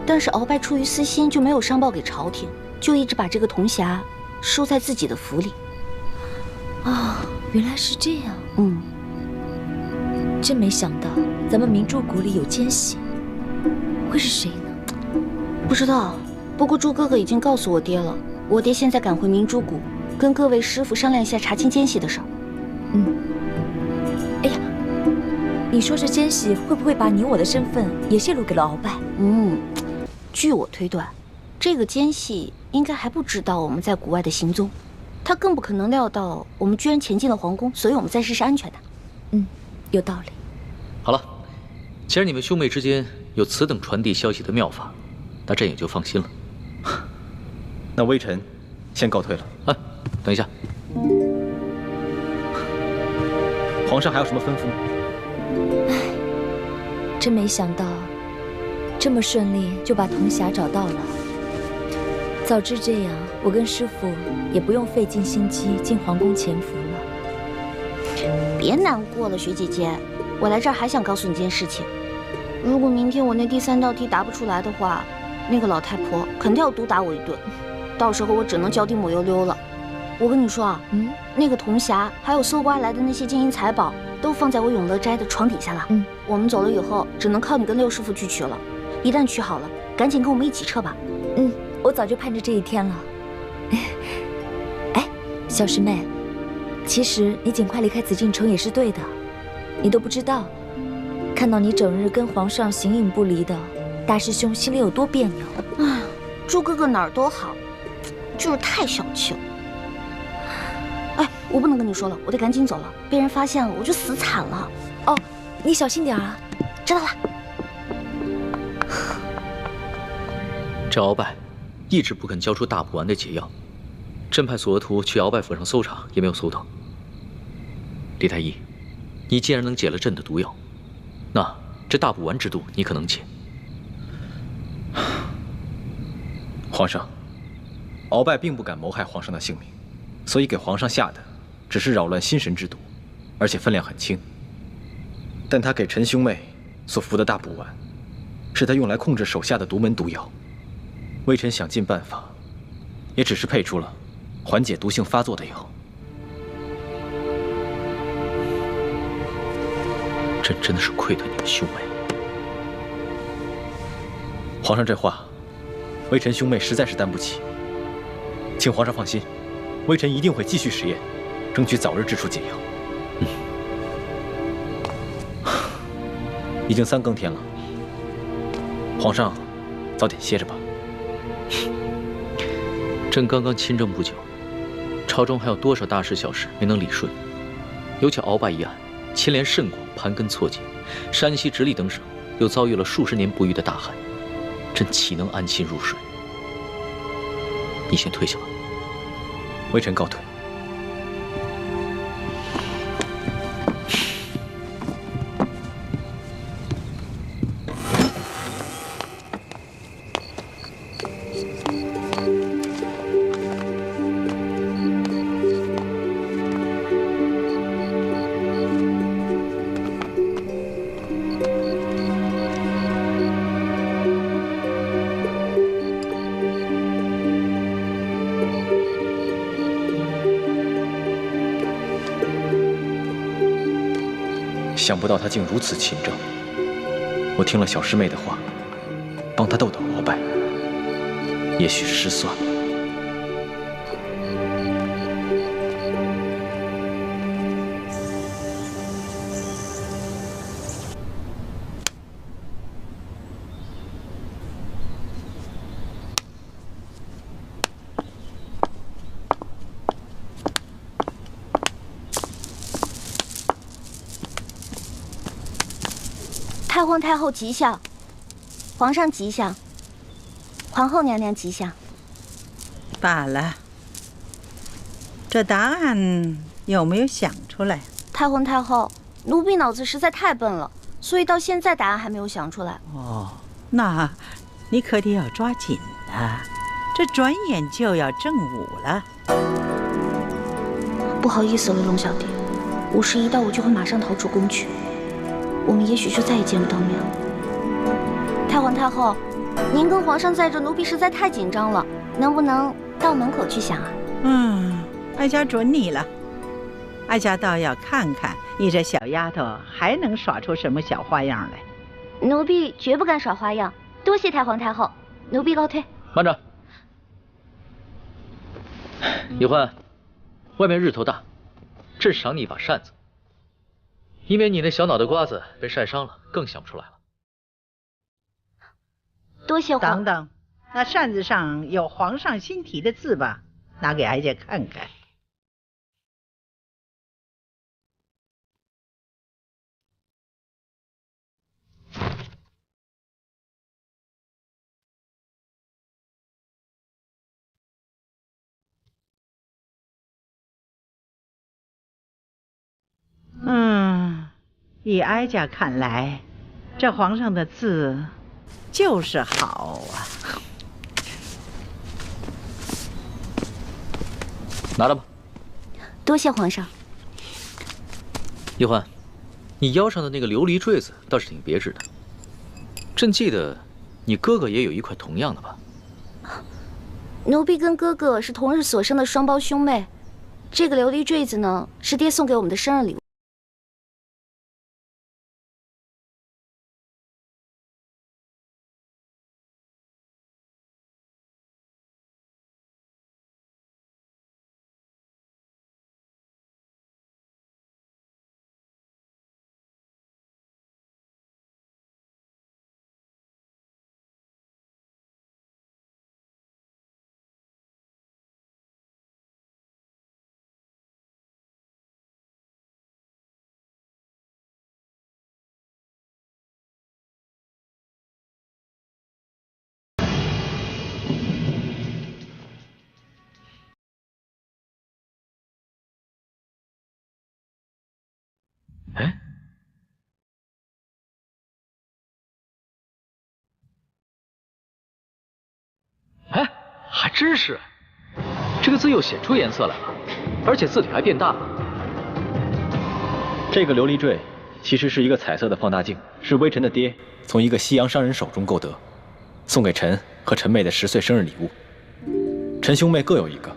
但是鳌拜出于私心就没有上报给朝廷，就一直把这个铜匣收在自己的府里。啊，原来是这样。真没想到咱们明珠谷里有奸细，会是谁呢？不知道，不过朱哥哥已经告诉我爹了，我爹现在赶回明珠谷，跟各位师傅商量一下查清奸细的事儿。哎呀，你说这奸细会不会把你我的身份也泄露给了鳌拜？据我推断，这个奸细应该还不知道我们在谷外的行踪，他更不可能料到我们居然潜进了皇宫，所以我们暂时是安全的。有道理。好了，既然你们兄妹之间有此等传递消息的妙法，那朕也就放心了。那微臣先告退了。啊，等一下，皇上还有什么吩咐吗？真没想到，这么顺利就把铜匣找到了。早知这样，我跟师父也不用费尽心机进皇宫潜伏了。别难过了，雪姐姐，我来这儿还想告诉你件事情。如果明天我那第3道题答不出来的话，那个老太婆肯定要毒打我一顿，到时候我只能脚底抹油溜了。我跟你说啊，那个铜匣还有搜刮来的那些金银财宝，都放在我永乐斋的床底下了。我们走了以后，只能靠你跟六师傅去取了。一旦取好了，赶紧跟我们一起撤吧。我早就盼着这一天了。哎，小师妹，其实你尽快离开紫禁城也是对的。你都不知道，看到你整日跟皇上形影不离的，大师兄心里有多别扭。朱哥哥哪儿都好，就是太小气了。哎，我不能跟你说了，我得赶紧走了，被人发现了我就死惨了。哦，你小心点啊。知道了。这鳌拜一直不肯交出大补丸的解药，朕派索额图去鳌拜府上搜查，也没有搜到。李太医，你既然能解了朕的毒药，那这大补丸之毒你可能解。皇上，鳌拜并不敢谋害皇上的性命，所以给皇上下的只是扰乱心神之毒，而且分量很轻。但他给陈兄妹所服的大补丸，是他用来控制手下的独门毒药。微臣想尽办法，也只是配出了缓解毒性发作的药。朕真的是愧对你们兄妹。皇上这话，微臣兄妹实在是担不起。请皇上放心，微臣一定会继续实验，争取早日制出解药。已经3更天了，皇上早点歇着吧。朕刚刚亲政不久，朝中还有多少大事小事没能理顺？尤其鳌拜一案，牵连甚广，盘根错节。山西直隶等省又遭遇了数十年不遇的大旱，朕岂能安心入睡？你先退下吧。微臣告退。想不到他竟如此勤政。我听了小师妹的话，帮他斗倒鳌拜，也许失算了。太皇太后吉祥，皇上吉祥，皇后娘娘吉祥。罢了，这答案有没有想出来？太皇太后，奴婢脑子实在太笨了，所以到现在答案还没有想出来。哦，那你可得要抓紧啊！这转眼就要正午了。不好意思了，龙小弟，5时一到，我就会马上逃出宫去。我们也许就再也见不到面了。太皇太后，您跟皇上在这，奴婢实在太紧张了，能不能到门口去想啊？哀家准你了。哀家倒要看看你这小丫头还能耍出什么小花样来。奴婢绝不敢耍花样，多谢太皇太后，奴婢告退。慢着，李焕，外面日头大，朕赏你一把扇子。以免你那小脑袋瓜子被晒伤了，更想不出来了。多谢皇。等等，那扇子上有皇上新题的字吧？拿给哀家看看。以哀家看来，这皇上的字就是好啊。拿了吧。多谢皇上。叶欢，你腰上的那个琉璃坠子倒是挺别致的。朕记得你哥哥也有一块同样的吧？奴婢跟哥哥是同日所生的双胞兄妹。这个琉璃坠子呢，是爹送给我们的生日礼物。哎，还真是，这个字又显出颜色来了，而且字体还变大了。这个琉璃坠其实是一个彩色的放大镜，是微臣的爹从一个西洋商人手中购得，送给臣和臣妹的10岁生日礼物。臣兄妹各有一个，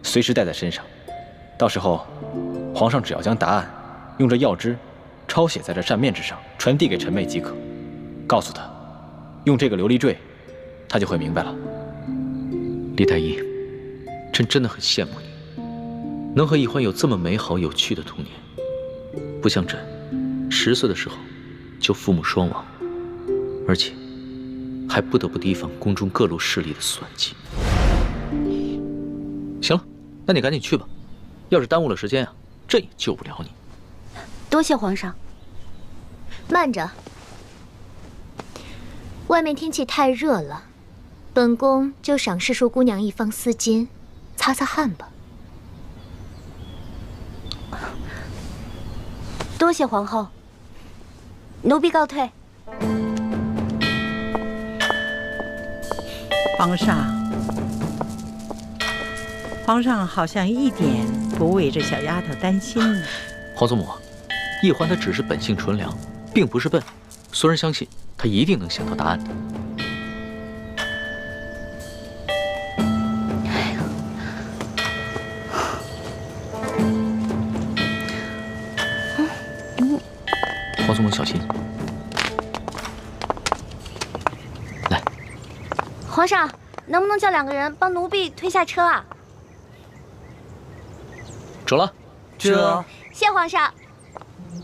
随时带在身上。到时候，皇上只要将答案用这药汁抄写在这扇面之上，传递给臣妹即可。告诉他，用这个琉璃坠，他就会明白了。李太医，朕真的很羡慕你，能和易欢有这么美好有趣的童年。不像朕，10岁的时候就父母双亡，而且还不得不提防宫中各路势力的算计。行了，那你赶紧去吧，要是耽误了时间啊，朕也救不了你。多谢皇上。慢着，外面天气太热了，本宫就赏世淑姑娘一方丝巾，擦擦汗吧。多谢皇后，奴婢告退。皇上好像一点不为这小丫头担心呢。皇祖母，易欢她只是本性纯良，并不是笨，孙儿相信她一定能想到答案的。皇祖母小心。来，皇上，能不能叫2个人帮奴婢推下车啊？走了。这。谢皇上，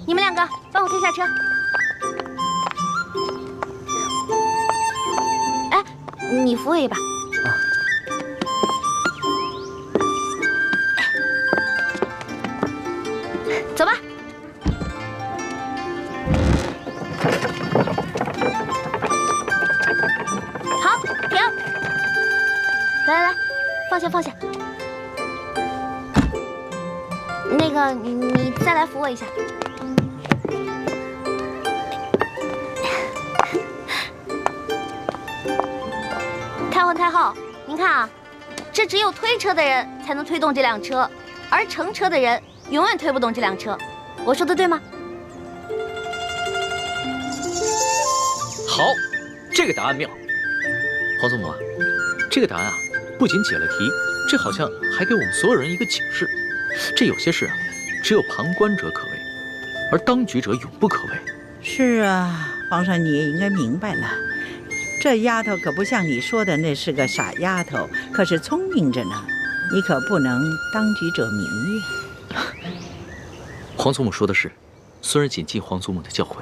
你们2个帮我推下车。哎，你扶我一把。走吧。好，停。来，放下。那个，你再来扶我一下。太皇太后，您看啊，这只有推车的人才能推动这辆车，而乘车的人永远推不动这辆车。我说的对吗？好，这个答案妙。皇祖母啊，这个答案啊，不仅解了题，这好像还给我们所有人一个警示。这有些事啊，只有旁观者可为，而当局者永不可为。是啊，皇上你也应该明白了，这丫头可不像你说的那是个傻丫头，可是聪明着呢。你可不能当局者迷呀。皇祖母说的是，孙儿谨记皇祖母的教诲。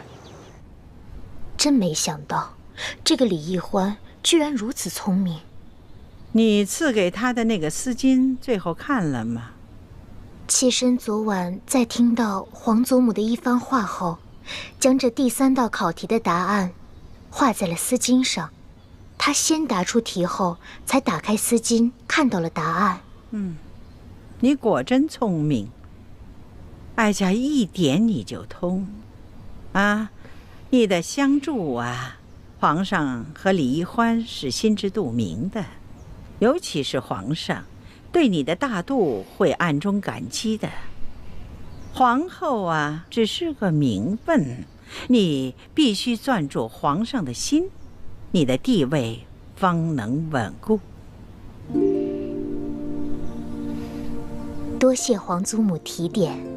真没想到，这个李易欢居然如此聪明。你赐给他的那个丝巾，最后看了吗？妾身昨晚在听到皇祖母的一番话后，将这第3道考题的答案画在了丝巾上。他先答出题后，才打开丝巾看到了答案。你果真聪明，哀家一点你就通啊！你的相助啊，皇上和李易欢是心知肚明的，尤其是皇上对你的大度会暗中感激的。皇后啊，只是个名分，你必须攥住皇上的心，你的地位方能稳固。多谢皇祖母提点。